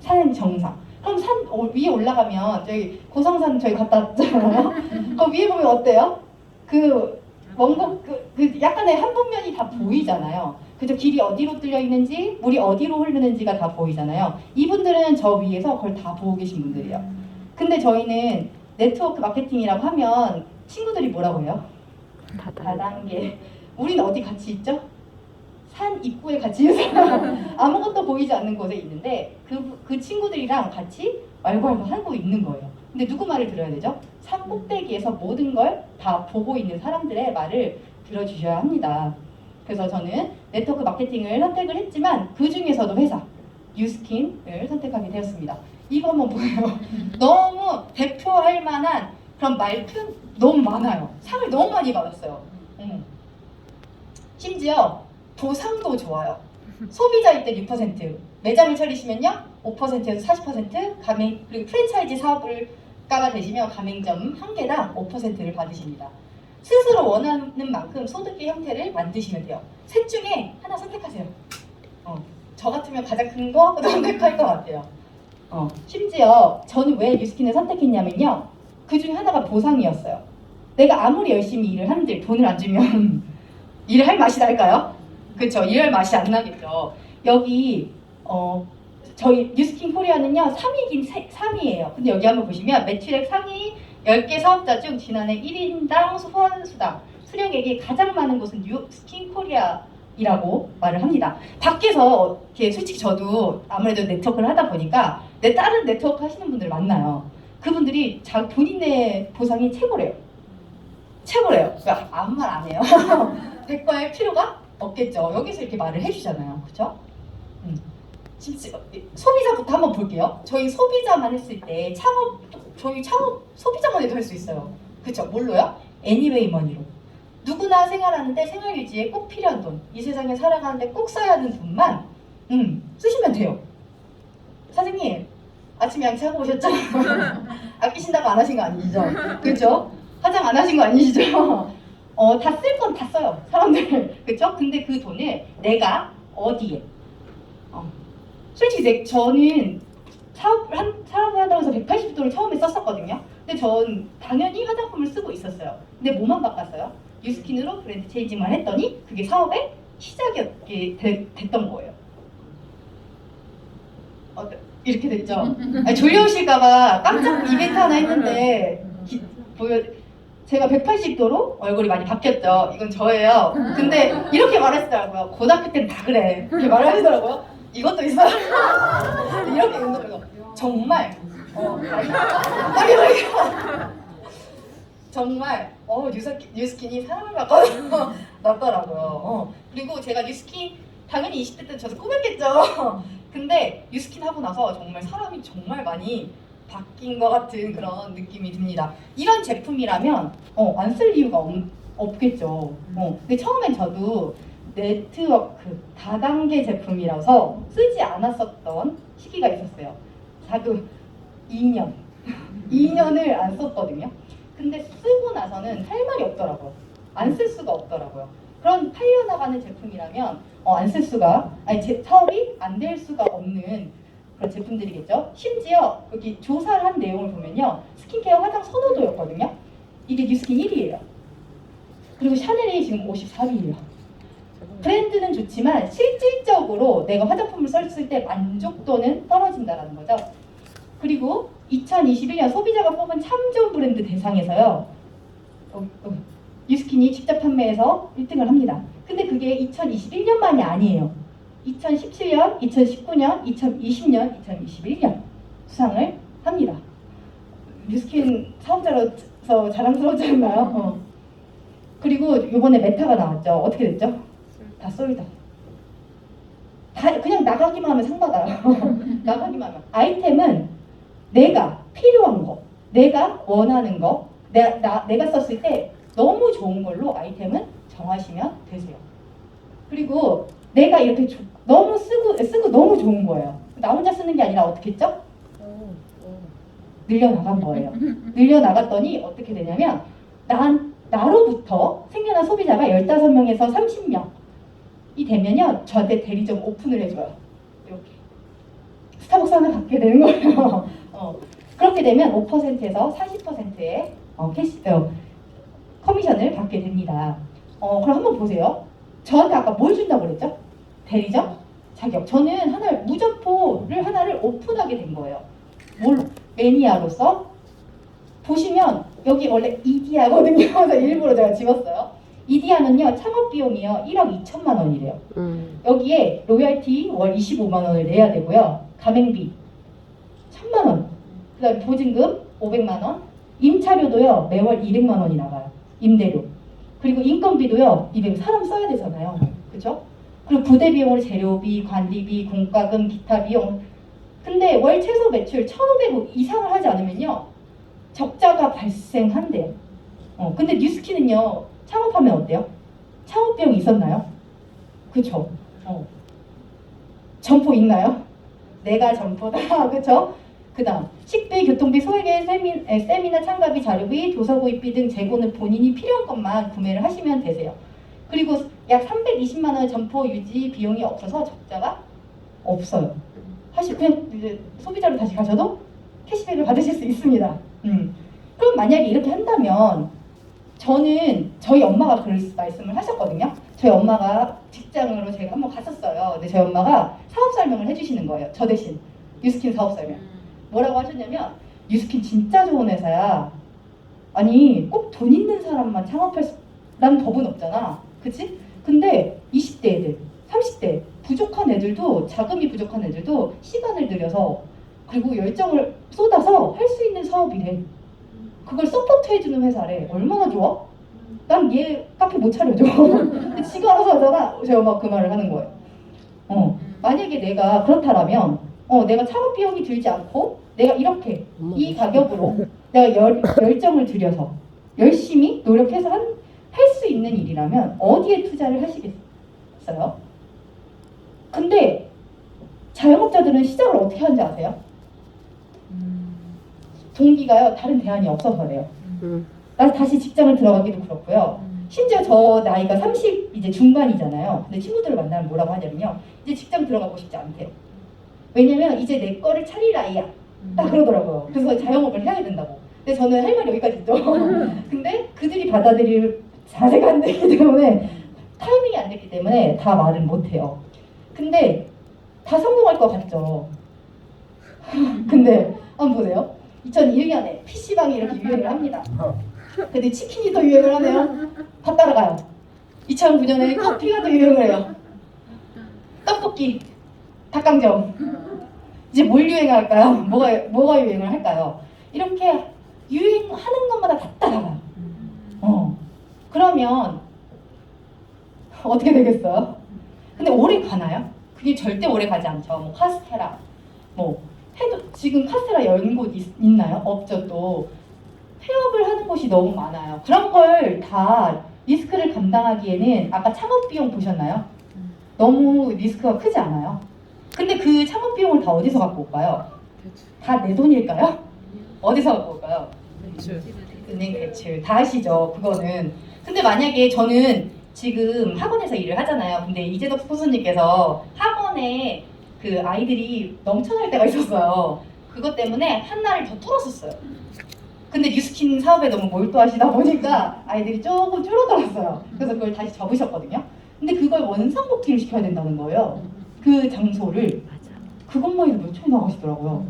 산 정상. 그럼 산 위에 올라가면 저희 고성산 저희 갔다 왔잖아요. 그 위에 보면 어때요? 그 원곡 그 약간의 한 분면이 다 보이잖아요. 그죠? 길이 어디로 뚫려 있는지, 물이 어디로 흐르는지가 다 보이잖아요. 이분들은 저 위에서 그걸 다 보고 계신 분들이에요. 근데 저희는 네트워크 마케팅이라고 하면 친구들이 뭐라고 해요? 다단계. 우린 어디 같이 있죠? 산 입구에 같이 있어요. 아무것도 보이지 않는 곳에 있는데 그 친구들이랑 같이 말괄거 하고 있는 거예요. 근데 누구 말을 들어야 되죠? 산 꼭대기에서 모든 걸 다 보고 있는 사람들의 말을 들어주셔야 합니다. 그래서 저는 네트워크 마케팅을 선택을 했지만 그 중에서도 회사 뉴스킨을 선택하게 되었습니다. 이거 한번 보세요. 너무 대표할 만한 그런 말품 너무 많아요. 상을 너무 많이 받았어요. 심지어 보상도 좋아요. 소비자일 때 6%, 매장을 차리시면요 5%에서 40% 가맹, 그리고 프랜차이즈 사업가가 되시면 가맹점 한 개당 5%를 받으십니다. 스스로 원하는 만큼 소득의 형태를 만드시면 돼요. 셋 중에 하나 선택하세요. 저 같으면 가장 큰 거 선택할 것 같아요. 심지어 저는 왜 뉴스킨을 선택했냐면요, 그 중에 하나가 보상이었어요. 내가 아무리 열심히 일을 한들 돈을 안 주면 일을 할 맛이 날까요? 그렇죠. 일할 맛이 안 나겠죠. 여기 저희 뉴스킨 코리아는요 3위예요. 근데 여기 한번 보시면 매출액 상위 10개 사업자 중 지난해 1인당 후원수당 수령액이 가장 많은 곳은 뉴스킨 코리아이라고 말을 합니다. 밖에서 이렇게 솔직히 저도 아무래도 네트워크를 하다 보니까 다른 네트워크 하시는 분들 만나요. 그분들이 본인의 보상이 최고래요. 그러니까 아무 말 안 해요. 대가할 필요가 없겠죠. 여기서 이렇게 말을 해주잖아요. 그렇죠? 소비자부터 한번 볼게요. 저희 소비자만 했을 때 저희 창업 소비자만 해도 할 수 있어요. 그렇죠? 뭘로요? 애니웨이 머니로. 누구나 생활하는데 생활 유지에 꼭 필요한 돈, 이 세상에 살아가는데 꼭 써야 하는 돈만 쓰시면 돼요. 사장님 아침에 양치하고 오셨죠? 아끼신다고 안 하신 거 아니시죠? 그렇죠? 화장 안 하신 거 아니시죠? 다 쓸 건 다 써요 사람들. 그렇죠? 근데 그 돈을 내가 어디에 솔직히 저는 사업을 하다 해서 180도를 처음에 썼었거든요. 근데 전 당연히 화장품을 쓰고 있었어요. 근데 뭐만 바꿨어요? 뉴스킨으로 브랜드 체인징만 했더니 그게 사업의 시작이 됐던 거예요. 이렇게 됐죠. 아니, 졸려오실까봐 깜짝 이벤트 하나 했는데 제가 180도로 얼굴이 많이 바뀌었죠. 이건 저예요. 근데 이렇게 말하시더라고요. 고등학교 때는 다 그래. 이렇게 말하시더라고요. 이것도 있어요. 이렇게 운동해서 정말 아니 정말 뉴스킨이 사람을 바꿔서 낫더라고요. 그리고 제가 뉴스킨 당연히 20대 때 저도 꾸몄겠죠. 근데 뉴스킨 하고 나서 정말 사람이 정말 많이 바뀐 것 같은 그런 느낌이 듭니다. 이런 제품이라면 안 쓸 이유가 없겠죠. 근데 처음엔 저도 네트워크 다단계 제품이라서 쓰지 않았었던 시기가 있었어요. 저도 2년을 안 썼거든요. 근데 쓰고 나서는 할 말이 없더라고요. 안 쓸 수가 없더라고요. 그런 팔려나가는 제품이라면 안 쓸 수가, 사업이 안 될 수가 없는 그런 제품들이겠죠. 심지어 여기 조사를 한 내용을 보면요, 스킨케어 화장 선호도였거든요. 이게 뉴스킨 1위예요. 그리고 샤넬이 지금 54위예요. 브랜드는 좋지만 실질적으로 내가 화장품을 썼을 때 만족도는 떨어진다는 거죠. 그리고 2021년 소비자가 뽑은 참 좋은 브랜드 대상에서요, 뉴스킨이 직접 판매해서 1등을 합니다. 근데 그게 2021년만이 아니에요. 2017년, 2019년, 2020년, 2021년 수상을 합니다. 뉴스킨 사업자로서 자랑스러우지 않나요? 그리고 이번에 메타가 나왔죠. 어떻게 됐죠? 다 솔드. 다 그냥 나가기만 하면 상 받아요. 나가기만 하면. 아이템은 내가 필요한 거, 내가 원하는 거, 내가 썼을 때 너무 좋은 걸로 아이템은 정하시면 되세요. 그리고 내가 이렇게 너무 쓰고 너무 좋은 거예요. 나 혼자 쓰는 게 아니라 어떻게 했죠? 늘려나간 거예요. 늘려나갔더니 어떻게 되냐면 나로부터 생겨난 소비자가 15명에서 30명이 되면요, 저한테 대리점 오픈을 해줘요. 이렇게 스타벅스 하나 갖게 되는 거예요. 그렇게 되면 5%에서 40%의 커미션을 받게 됩니다. 그럼 한번 보세요. 저한테 아까 뭘 준다고 그랬죠? 대리점 자격. 저는 무점포를 하나를 오픈하게 된 거예요. 매니아로서. 보시면 여기 원래 이디아거든요. 그래서 일부러 제가 집었어요. 이디아는요, 창업 비용이요 1억 2천만 원이래요. 여기에 로열티 월 25만 원을 내야 되고요. 가맹비 1,000만 원. 그다음에 보증금 500만 원. 임차료도요 매월 200만 원이 나가요. 임대료. 그리고 인건비도요 200. 사람 써야 되잖아요. 그렇죠? 그리고 부대 비용으로 재료비, 관리비, 공과금, 기타 비용. 근데 월 최소 매출 1,500억 이상을 하지 않으면요, 적자가 발생한대요. 근데 뉴스킨은요, 창업하면 어때요? 창업 비용 있었나요? 그쵸? 점포 있나요? 내가 점포다. 그쵸? 그 다음 식비, 교통비, 소액의 세미나 참가비, 자료비, 도서 구입비 등 재고는 본인이 필요한 것만 구매를 하시면 되세요. 그리고 약 320만 원 점포 유지 비용이 없어서 적자가 없어요. 그냥 이제 소비자로 다시 가셔도 캐시백을 받으실 수 있습니다. 그럼 만약에 이렇게 한다면, 저희 엄마가 그런 말씀을 하셨거든요. 저희 엄마가 직장으로 제가 한번 갔었어요. 근데 저희 엄마가 사업 설명을 해주시는 거예요. 저 대신 뉴스킨 사업 설명. 뭐라고 하셨냐면, 뉴스킨 진짜 좋은 회사야. 아니 꼭 돈 있는 사람만 창업할 법은 없잖아. 그치? 근데 20대 애들, 30대 부족한 애들도, 자금이 부족한 애들도 시간을 들여서 그리고 열정을 쏟아서 할 수 있는 사업이래. 그걸 서포트 해주는 회사래. 얼마나 좋아? 난 얘 카페 못 차려줘. 지가 알아서 하잖아. 저희 엄마가 그 말을 하는 거예요. 만약에 내가 그렇다라면, 내가 창업 비용이 들지 않고 내가 이렇게 이 가격으로 내가 열정을 들여서 열심히 노력해서 할 수 있는 일이라면 어디에 투자를 하시겠어요? 근데 자영업자들은 시작을 어떻게 하는지 아세요? 동기가요, 다른 대안이 없어서 그래요. 나 다시 직장을 들어가기도 그렇고요. 심지어 저 나이가 30 이제 중반이잖아요. 근데 친구들을 만나면 뭐라고 하냐면요, 이제 직장 들어가고 싶지 않대요. 왜냐면 이제 내 거를 차릴 나이야. 딱 그러더라고요. 그래서 자영업을 해야 된다고. 근데 저는 할 말이 여기까지 있죠. 근데 그들이 받아들일 자세가 안 되기 때문에, 타이밍이 안 됐기 때문에 다 말을 못 해요. 근데 다 성공할 것 같죠. 근데 한번 보세요. 2001년에 PC방이 이렇게 유행을 합니다. 근데 치킨이 더 유행을 하네요. 다 따라가요. 2009년에 커피가 더 유행을 해요. 떡볶이, 닭강정. 이제 뭘 유행할까요? 뭐가 유행을 할까요? 이렇게 유행하는 것마다 다 따라가요. 그러면 어떻게 되겠어요? 근데 오래 가나요? 그게 절대 오래 가지 않죠. 뭐 카스테라, 뭐 해도 지금 카스테라 연 곳 있나요? 없죠. 또 폐업을 하는 곳이 너무 많아요. 그런 걸 다 리스크를 감당하기에는 아까 창업 비용 보셨나요? 너무 리스크가 크지 않아요? 근데 그 창업 비용을 다 어디서 갖고 올까요? 다 내 돈일까요? 어디서 갖고 올까요? 은행 대출 다 아시죠? 그거는. 근데 만약에 저는 지금 학원에서 일을 하잖아요. 근데 이재덕 교수님께서 학원에 그 아이들이 넘쳐날 때가 있었어요. 그것 때문에 한 날을 더 뚫었었어요. 근데 뉴스킨 사업에 너무 몰두하시다 보니까 아이들이 조금 줄어들었어요. 그래서 그걸 다시 접으셨거든요. 근데 그걸 원상복귀를 시켜야 된다는 거예요. 그 장소를. 그것만 해도 몇천이 나가시더라고요.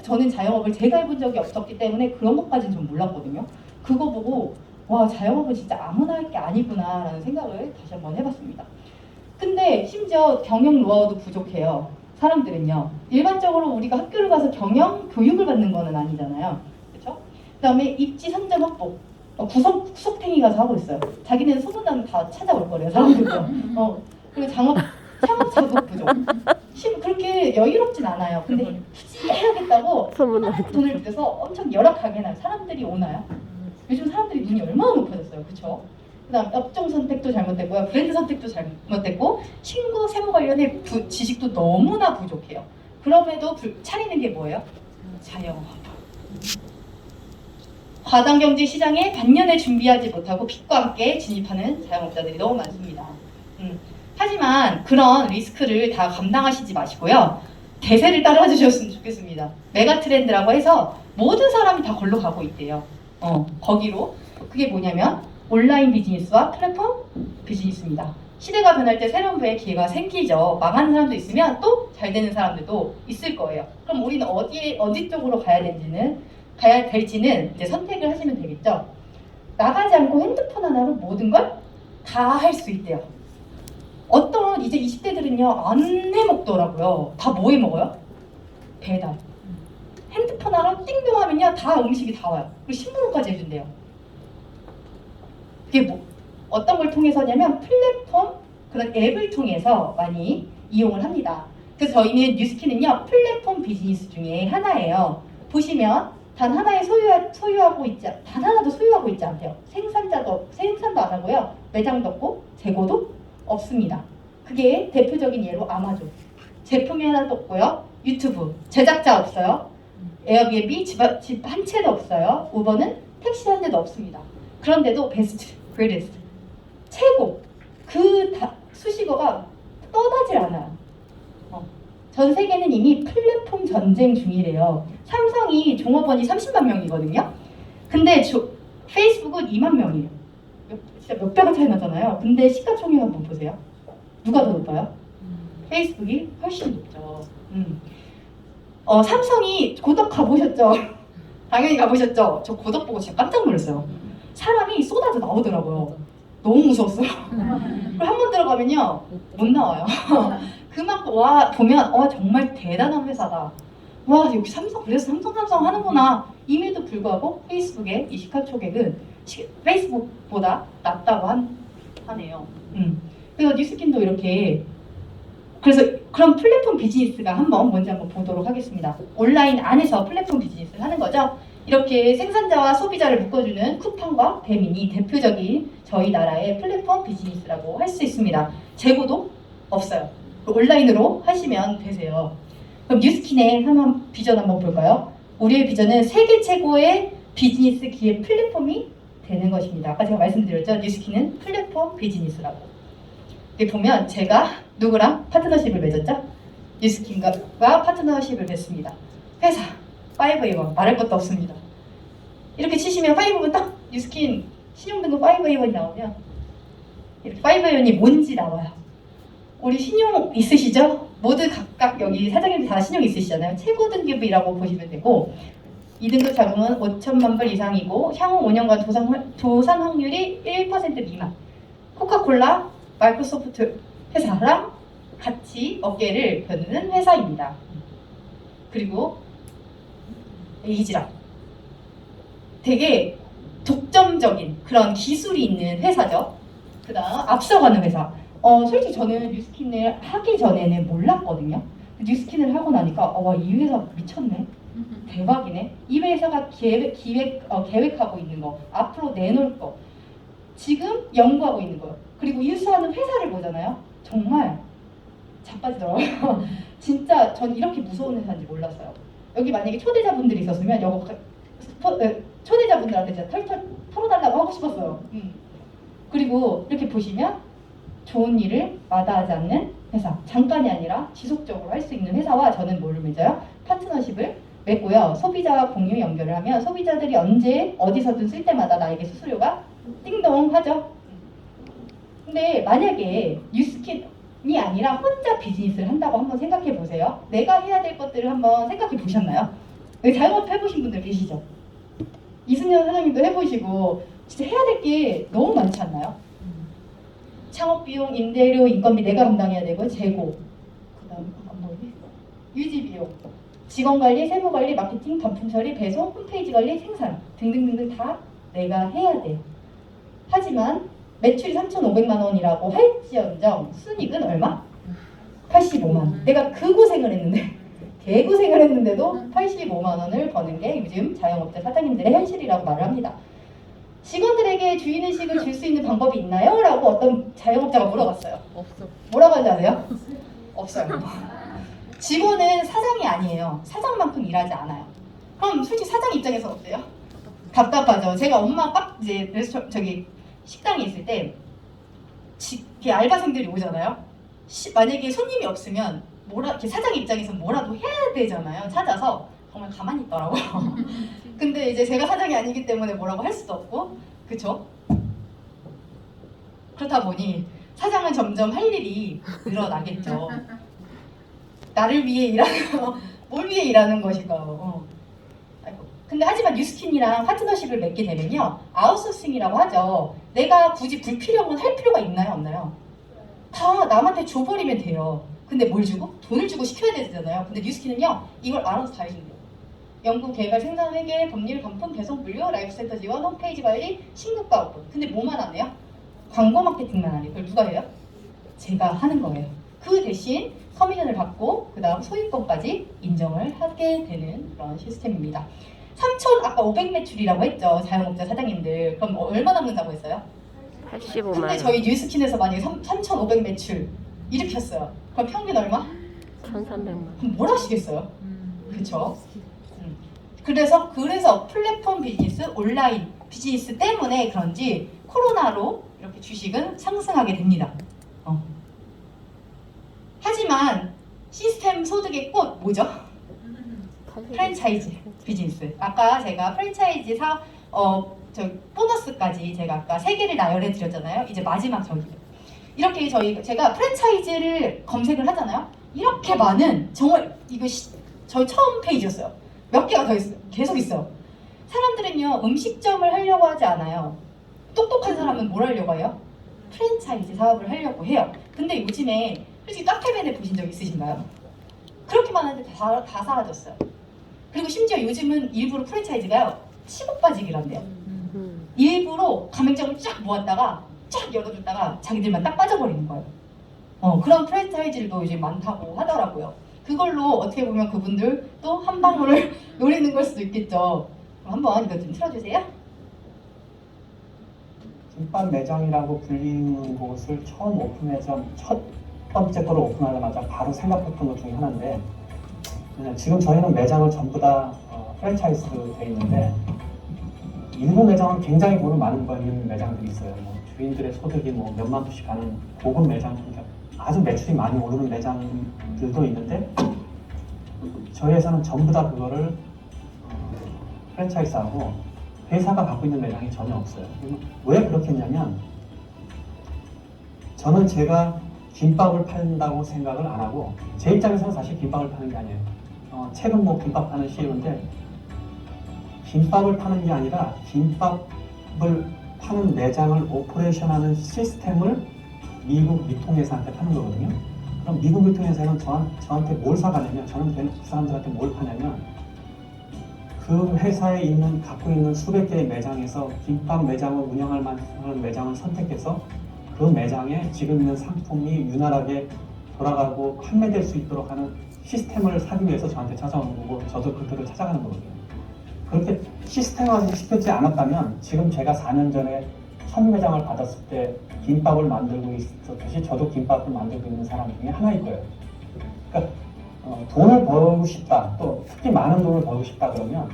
저는 자영업을 제가 해본 적이 없었기 때문에 그런 것까지는 좀 몰랐거든요. 그거 보고 와, 자영업은 진짜 아무나 할 게 아니구나 라는 생각을 다시 한번 해봤습니다. 근데 심지어 경영 노하우도 부족해요. 사람들은요. 일반적으로 우리가 학교를 가서 경영 교육을 받는 거는 아니잖아요. 그렇죠? 그다음에 입지 선점 확보. 구석탱이 가서 하고 있어요. 자기네는 소문나면 다 찾아올 거래요. 사람들도. 그리고 창업 자격 부족. 그렇게 여유롭진 않아요. 근데 굳이 해야겠다고 돈을 들여서 엄청 열악하게 해놔요. 사람들이 오나요? 요즘 사람들이 눈이 얼마나 높아졌어요. 그렇죠? 그다음 업종 선택도 잘못됐고요. 브랜드 선택도 잘못됐고 신고 세무 관련의 지식도 너무나 부족해요. 그럼에도 차리는 게 뭐예요? 자영업. 과당경제 시장에 반년에 준비하지 못하고 빚과 함께 진입하는 자영업자들이 너무 많습니다. 하지만 그런 리스크를 다 감당하시지 마시고요. 대세를 따라주셨으면 좋겠습니다. 메가 트렌드라고 해서 모든 사람이 다 걸로 가고 있대요. 거기로. 그게 뭐냐면 온라인 비즈니스와 플랫폼 비즈니스입니다. 시대가 변할 때 새로운 부의 기회가 생기죠. 망하는 사람도 있으면 또 잘 되는 사람들도 있을 거예요. 그럼 우리는 어디 쪽으로 가야 될지는 이제 선택을 하시면 되겠죠. 나가지 않고 핸드폰 하나로 모든 걸 다 할 수 있대요. 어떤 이제 20대들은요 안 해먹더라고요. 다 뭐 해먹어요? 배달. 핸드폰 하나 띵동 하면요 다 음식이 다 와요. 그리고 신문까지 해준대요. 그게 어떤 걸 통해서냐면 플랫폼 그런 앱을 통해서 많이 이용을 합니다. 그래서 저희는 뉴스킨은요 플랫폼 비즈니스 중에 하나예요. 보시면 단 하나의 단 하나도 소유하고 있지 않대요. 생산도 안 하고요. 매장도 없고 재고도 없습니다. 그게 대표적인 예로 아마존. 제품이 하나도 없고요. 유튜브 제작자 없어요. 에어비앤비 집 한 채도 없어요. 우버는 택시 한 대도 없습니다. 그런데도 베스트, 그레이스트, 최고 수식어가 떠나질 않아요. 전 세계는 이미 플랫폼 전쟁 중이래요. 삼성이 종업원이 30만 명이거든요. 근데 페이스북은 2만 명이에요. 진짜 몇 배가 차이 나잖아요. 근데 시가총액 한번 보세요. 누가 더 높아요? 페이스북이 훨씬 높죠. 삼성이 고덕 가보셨죠? 당연히 가보셨죠? 저 고덕 보고 진짜 깜짝 놀랐어요. 사람이 쏟아져 나오더라고요. 너무 무서웠어요. 그리고 한 번 들어가면요 못 나와요. 그만큼 보면 정말 대단한 회사다. 와 역시 삼성 그래서 삼성 하는구나. 임에도 불구하고 페이스북의 이 시가총액은 페이스북보다 낮다고 하네요. 그래서 뉴스킨도 이렇게 그래서 그런 플랫폼 비즈니스가 뭔지 한번 보도록 하겠습니다. 온라인 안에서 플랫폼 비즈니스를 하는 거죠. 이렇게 생산자와 소비자를 묶어주는 쿠팡과 배민이 대표적인 저희 나라의 플랫폼 비즈니스라고 할 수 있습니다. 재고도 없어요. 온라인으로 하시면 되세요. 그럼 뉴스킨의 비전 한번 볼까요? 우리의 비전은 세계 최고의 비즈니스 기회 플랫폼이 되는 것입니다. 아까 제가 말씀드렸죠. 뉴스킨은 플랫폼 비즈니스라고. 여기 보면 제가 누구랑 파트너십을 맺었죠? 뉴스킨과 파트너십을 맺습니다. 회사 5A1 말할 것도 없습니다. 이렇게 치시면 5A1 딱 뉴스킨 신용등급 5A1이 나오면 이렇게 5A1이 뭔지 나와요. 우리 신용 있으시죠? 모두 각각 여기 사장님들 다 신용 있으시잖아요. 최고 등급이라고 보시면 되고 2등급 자금은 5천만 불 이상이고 향후 5년간 도산 확률이 1% 미만. 코카콜라, 마이크로소프트 회사랑 같이 어깨를 겨누는 회사입니다. 그리고 이지라 되게 독점적인 그런 기술이 있는 회사죠. 그 다음 앞서가는 회사. 솔직히 저는 뉴스킨을 하기 전에는 몰랐거든요. 뉴스킨을 하고 나니까 와, 이 회사 미쳤네. 대박이네. 이 회사가 계획하고 있는 거, 앞으로 내놓을 거, 지금 연구하고 있는 거, 그리고 인수하는 회사를 보잖아요. 정말 자빠지더라고요. 진짜 전 이렇게 무서운 회사인지 몰랐어요. 여기 만약에 초대자분들이 있었으면 초대자분들한테 진짜 털털 털어달라고 하고 싶었어요. 그리고 이렇게 보시면 좋은 일을 마다하지 않는 회사, 잠깐이 아니라 지속적으로 할 수 있는 회사와 저는 뭐를 맺어요? 파트너십을 맺고요. 소비자와 공유 연결을 하면 소비자들이 언제 어디서든 쓸 때마다 나에게 수수료가 띵동 하죠. 근데 만약에 뉴스킨이 아니라 혼자 비즈니스를 한다고 한번 생각해 보세요. 내가 해야 될 것들을 한번 생각해 보셨나요? 여기 자영업 해보신 분들 계시죠? 이승현 사장님도 해보시고 진짜 해야 될 게 너무 많지 않나요? 창업비용, 임대료, 인건비 내가 감당해야 되고 재고, 그 다음 유지비용, 직원관리, 세무관리, 마케팅, 반품 처리, 배송, 홈페이지 관리, 생산 등등등등 다 내가 해야 돼. 하지만 매출이 3,500만 원이라고 할지언정 순이익은 얼마? 85만 원. 내가 그 고생을 했는데 개고생을 했는데도 85만 원을 버는 게 요즘 자영업자 사장님들의 현실이라고 말을 합니다. 직원들에게 주인의식을 줄 수 있는 방법이 있나요? 라고 어떤 자영업자가 물어봤어요. 없어. 뭐라고 하는지 아세요? 없어요. 직원은 사장이 아니에요. 사장만큼 일하지 않아요. 그럼 솔직히 사장 입장에서 어때요? 답답하죠. 제가 엄마 이제 식당에 있을 때 이렇게 알바생들이 오잖아요. 만약에 손님이 없으면 이렇게 사장 입장에서 뭐라도 해야 되잖아요. 찾아서 정말 가만히 있더라고요. 근데 이제 제가 사장이 아니기 때문에 뭐라고 할 수도 없고, 그쵸? 그렇다 보니 사장은 점점 할 일이 늘어나겠죠. 나를 위해 일하는 거, 뭘 위해 일하는 것인가. 근데 하지만 뉴스킨이랑 파트너십을 맺게 되면요, 아웃소싱이라고 하죠. 내가 굳이 불필요한 건 할 필요가 있나요, 없나요? 다 남한테 줘버리면 돼요. 근데 뭘 주고? 돈을 주고 시켜야 되잖아요. 근데 뉴스킨은요, 이걸 알아서 다 해준대요. 연구, 개발, 생산, 회계, 법률, 반품, 배송, 물류, 라이프센터 지원, 홈페이지 관리, 신고가 오픈. 근데 뭐만 안 해요? 광고 마케팅만 안 해요. 그걸 누가 해요? 제가 하는 거예요. 그 대신 커미션을 받고 그 다음 소유권까지 인정을 하게 되는 그런 시스템입니다. 3천 아까 500 매출이라고 했죠. 자영업자 사장님들. 그럼 얼마 남는다고 했어요? 85만 근데 원. 저희 뉴스킨에서 만약에 3,500 매출 일으켰어요. 그럼 평균 얼마? 1,300만 원. 그럼 뭘 하시겠어요? 그쵸? 그래서 플랫폼 비즈니스, 온라인 비즈니스 때문에 그런지 코로나로 이렇게 주식은 상승하게 됩니다. 하지만 시스템 소득의 꽃 뭐죠? 프랜차이즈 비즈니스. 아까 제가 프랜차이즈 보너스까지 제가 아까 3개를 나열해 드렸잖아요. 이제 마지막 이렇게 제가 프랜차이즈를 검색을 하잖아요. 이렇게 많은 정말 저희 처음 페이지였어요. 몇 개가 더 있어요. 계속 있어요. 사람들은요, 음식점을 하려고 하지 않아요. 똑똑한 사람은 뭘 하려고 해요? 프랜차이즈 사업을 하려고 해요. 근데 요즘에 솔직히 카페맨에 보신 적 있으신가요? 그렇게 많은데 다 사라졌어요. 그리고 심지어 요즘은 일부러 프랜차이즈가요, 치고 빠지기란데요. 일부러 가맹점을 쫙 모았다가 쫙 열어줬다가 자기들만 딱 빠져버리는 거예요. 그런 프랜차이즈들도 요즘 많다고 하더라고요. 그걸로 어떻게 보면 그분들 또 한 방울을 노리는 걸 수도 있겠죠. 그럼 한번 이거 좀 틀어주세요. 김밥 매장이라고 불리는 곳을 첫 번째 거를 오픈하자마자 바로 생각했던 것 중에 하나인데, 지금 저희는 매장을 전부 다 프랜차이즈 돼 있는데, 일부 매장은 굉장히 돈을 많이 버는 매장들이 있어요. 주인들의 소득이 몇만 불씩 가는 고급 매장, 아주 매출이 많이 오르는 매장들도 있는데, 저희 회사는 전부 다 그거를 프랜차이즈하고 회사가 갖고 있는 매장이 전혀 없어요. 왜 그렇게 했냐면, 저는 제가 김밥을 판다고 생각을 안 하고 제 입장에서는 사실 김밥을 파는 게 아니에요. 최근 뭐 김밥 파는 CEO인데 김밥을 파는 게 아니라 김밥을 파는 매장을 오퍼레이션하는 시스템을 미국 유통회사한테 파는 거거든요. 그럼 미국 유통회사는 저한테 뭘 사가냐면 저는 그 사람들한테 뭘 파냐면 그 회사에 갖고 있는 수백 개의 매장에서 김밥 매장을 운영할 만한 매장을 선택해서 그 매장에 지금 있는 상품이 유난하게 돌아가고 판매될 수 있도록 하는 시스템을 사기 위해서 저한테 찾아오는 거고 저도 그들을 찾아가는 거거든요. 그렇게 시스템화를 시키지 않았다면 지금 제가 4년 전에 첫 매장을 받았을 때 김밥을 만들고 있었듯이 저도 김밥을 만들고 있는 사람 중에 하나일 거예요. 그러니까 돈을 벌고 싶다, 또 특히 많은 돈을 벌고 싶다 그러면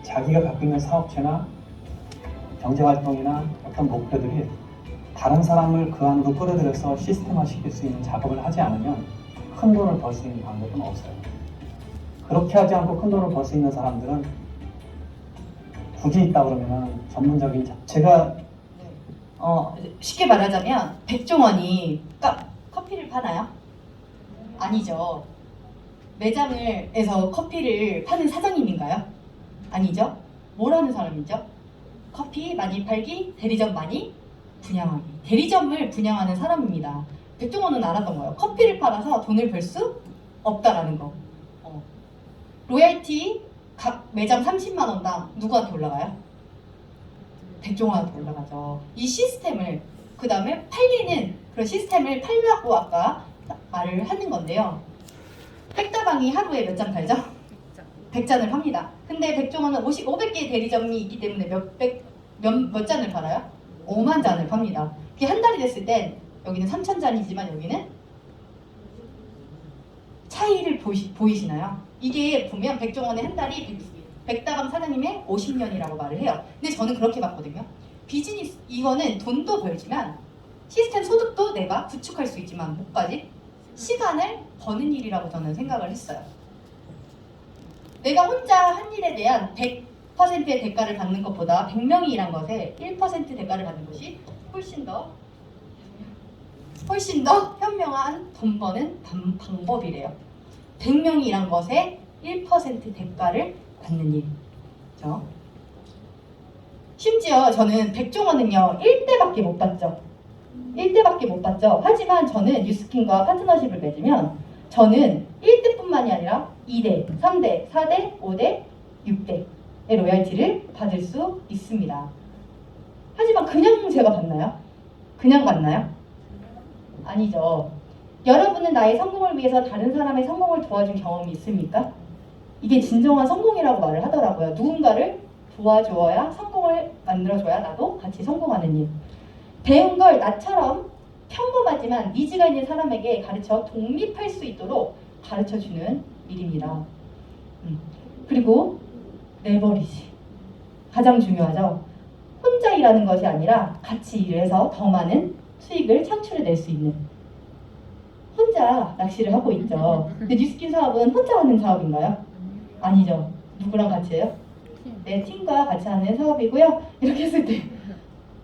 자기가 갖고 있는 사업체나 경제활동이나 어떤 목표들이 다른 사람을 그 안으로 끌어들여서 시스템화 시킬 수 있는 작업을 하지 않으면 큰 돈을 벌 수 있는 방법은 없어요. 그렇게 하지 않고 큰 돈을 벌 수 있는 사람들은 굳이 있다 그러면 전문적인 제가 쉽게 말하자면 백종원이 커피를 파나요? 아니죠. 매장에서 커피를 파는 사장님인가요? 아니죠. 뭘 하는 사람이죠? 커피 많이 팔기, 대리점 많이 분양하기. 대리점을 분양하는 사람입니다. 백종원은 알았던 거예요. 커피를 팔아서 돈을 벌 수 없다라는 거. 로얄티 각 매장 30만 원당 누구한테 올라가요? 백종원한테 올라가죠. 이 시스템을 그 다음에 팔리는 그런 시스템을 팔려고 아까 말을 하는 건데요. 백다방이 하루에 몇 잔 팔죠? 100잔을 팝니다. 근데 백종원은 500개의 대리점이 있기 때문에 몇 잔을 팔아요? 5만 잔을 팝니다. 그게 한 달이 됐을 땐 여기는 3,000잔이지만 여기는 차이를 보이시나요? 이게 보면 백종원의 한 달이 백다방 사장님의 50년이라고 말을 해요. 근데 저는 그렇게 봤거든요. 비즈니스 이거는 돈도 벌지만 시스템 소득도 내가 구축할 수 있지만 뭐까지? 시간을 버는 일이라고 저는 생각을 했어요. 내가 혼자 한 일에 대한 100%의 대가를 받는 것보다 100명이 일한 것에 1% 대가를 받는 것이 훨씬 더 현명한 돈 버는 방법이래요. 100명이 일한 것에 1% 대가를 받는 일이죠. 심지어 저는 백종원은요 1대밖에 못 받죠. 1대밖에 못 받죠. 하지만 저는 뉴스킨과 파트너십을 맺으면 저는 1대뿐만이 아니라 2대, 3대, 4대, 5대, 6대의 로얄티를 받을 수 있습니다. 하지만 그냥 제가 받나요? 그냥 받나요? 아니죠. 여러분은 나의 성공을 위해서 다른 사람의 성공을 도와준 경험이 있습니까? 이게 진정한 성공이라고 말을 하더라고요. 누군가를 도와주어야 성공을 만들어줘야 나도 같이 성공하는 일. 배운 걸 나처럼 평범하지만 니즈가 있는 사람에게 가르쳐 독립할 수 있도록 가르쳐주는 일입니다. 그리고 레버리지. 가장 중요하죠. 혼자 일하는 것이 아니라 같이 일을 해서 더 많은 수익을 창출해낼 수 있는. 혼자 낚시를 하고 있죠. 근데 뉴스킨 사업은 혼자 하는 사업인가요? 아니죠. 누구랑 같이 해요? 네, 팀과 같이 하는 사업이고요. 이렇게 했을 때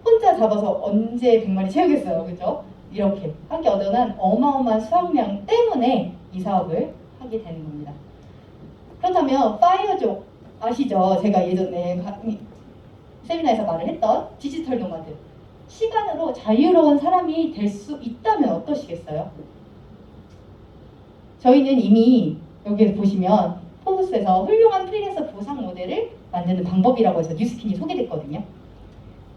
혼자 잡아서 언제 100마리 채우겠어요. 그죠? 이렇게 함께 얻어난 어마어마한 수확량 때문에 이 사업을 하게 되는 겁니다. 그렇다면 파이어족 아시죠? 제가 예전에 세미나에서 말을 했던 디지털 노마드. 시간으로 자유로운 사람이 될 수 있다면 어떠시겠어요? 저희는 이미 여기에 보시면 포브스에서 훌륭한 프리랜서 보상 모델을 만드는 방법이라고 해서 뉴스킨이 소개됐거든요.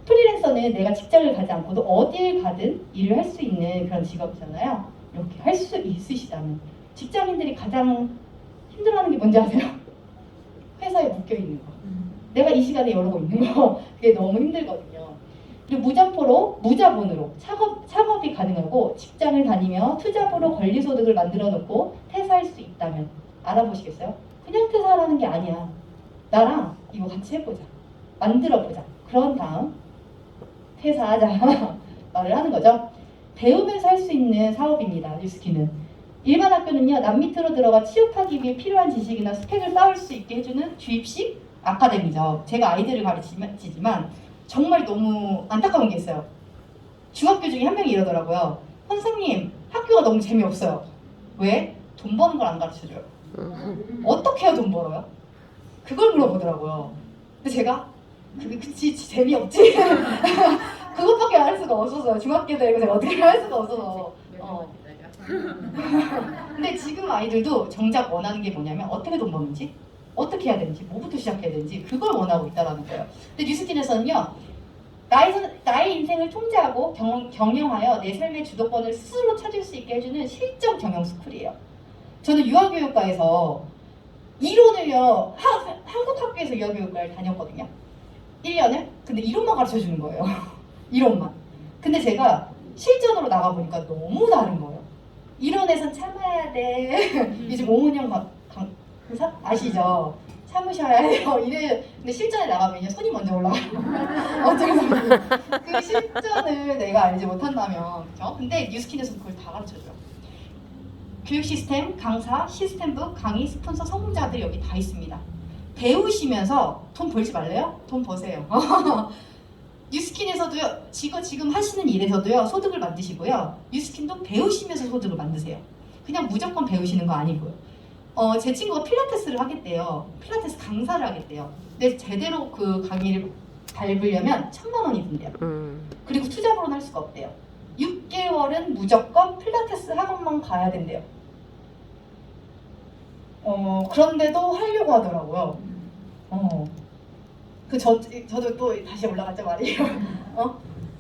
프리랜서는 내가 직장을 가지 않고도 어딜 가든 일을 할 수 있는 그런 직업이잖아요. 이렇게 할 수 있으시다면 직장인들이 가장 힘들어하는 게 뭔지 아세요? 회사에 묶여있는 거. 내가 이 시간에 이러고 있는 거. 그게 너무 힘들거든요. 그리고 무점포로, 무자본으로 창업이 가능하고 직장을 다니며 투잡으로 권리소득을 만들어 놓고 퇴사할 수 있다면 알아보시겠어요? 그냥 퇴사하라는 게 아니야. 나랑 이거 같이 해보자. 만들어보자. 그런 다음 퇴사하자 말을 하는 거죠. 배우면서 할 수 있는 사업입니다. 뉴스킨은. 일반 학교는요. 남 밑으로 들어가 취업하기 위해 필요한 지식이나 스펙을 쌓을 수 있게 해주는 주입식 아카데미죠. 제가 아이들을 가르치지만 정말 너무 안타까운 게 있어요. 중학교 중에 한 명이 이러더라고요. 선생님, 학교가 너무 재미없어요. 왜? 돈 버는 걸 안 가르쳐줘요. 어떻게 해야 돈 벌어요? 그걸 물어보더라고요. 근데 제가 그치 재미없지. 그것밖에 할 수가 없었어요. 중학교 되고 제가 어떻게 할 수가 없어서. 근데 지금 아이들도 정작 원하는 게 뭐냐면 어떻게 돈 버는지, 어떻게 해야 되는지, 뭐부터 시작해야 되는지 그걸 원하고 있다는 거예요. 근데 뉴스킨에서는요, 나의 인생을 통제하고 경영하여 내 삶의 주도권을 스스로 찾을 수 있게 해주는 실전 경영 스쿨이에요. 저는 유아교육과에서 이론을요, 한국 학교에서 유아교육과를 다녔거든요. 1년을? 근데 이론만 가르쳐 주는 거예요. 이론만. 근데 제가 실전으로 나가보니까 너무 다른 거예요. 이론에선 참아야 돼. 요즘 오은영 강사 아시죠? 참으셔야 해요. 이래. 근데 실전에 나가면요, 손이 먼저 올라가요. 어쩌면서 그 실전을 내가 알지 못한다면, 그렇죠? 근데 뉴스킨에서 그걸 다 가르쳐줘요. 교육 시스템, 강사, 시스템북, 강의, 스폰서, 성공자들 여기 다 있습니다. 배우시면서 돈 벌지 말래요? 돈 버세요. 뉴스킨에서도요, 지금 하시는 일에서도요, 소득을 만드시고요. 뉴스킨도 배우시면서 소득을 만드세요. 그냥 무조건 배우시는 거 아니고요. 제 친구가 필라테스를 하겠대요. 필라테스 강사를 하겠대요. 근데 제대로 그 강의를 밟으려면 1,000만 원이 든대요. 그리고 투잡으로는 할 수가 없대요. 6개월은 무조건 필라테스 학원만 가야 된대요. 그런데도 하려고 하더라고요. 저도 또 다시 올라갔죠 말이에요.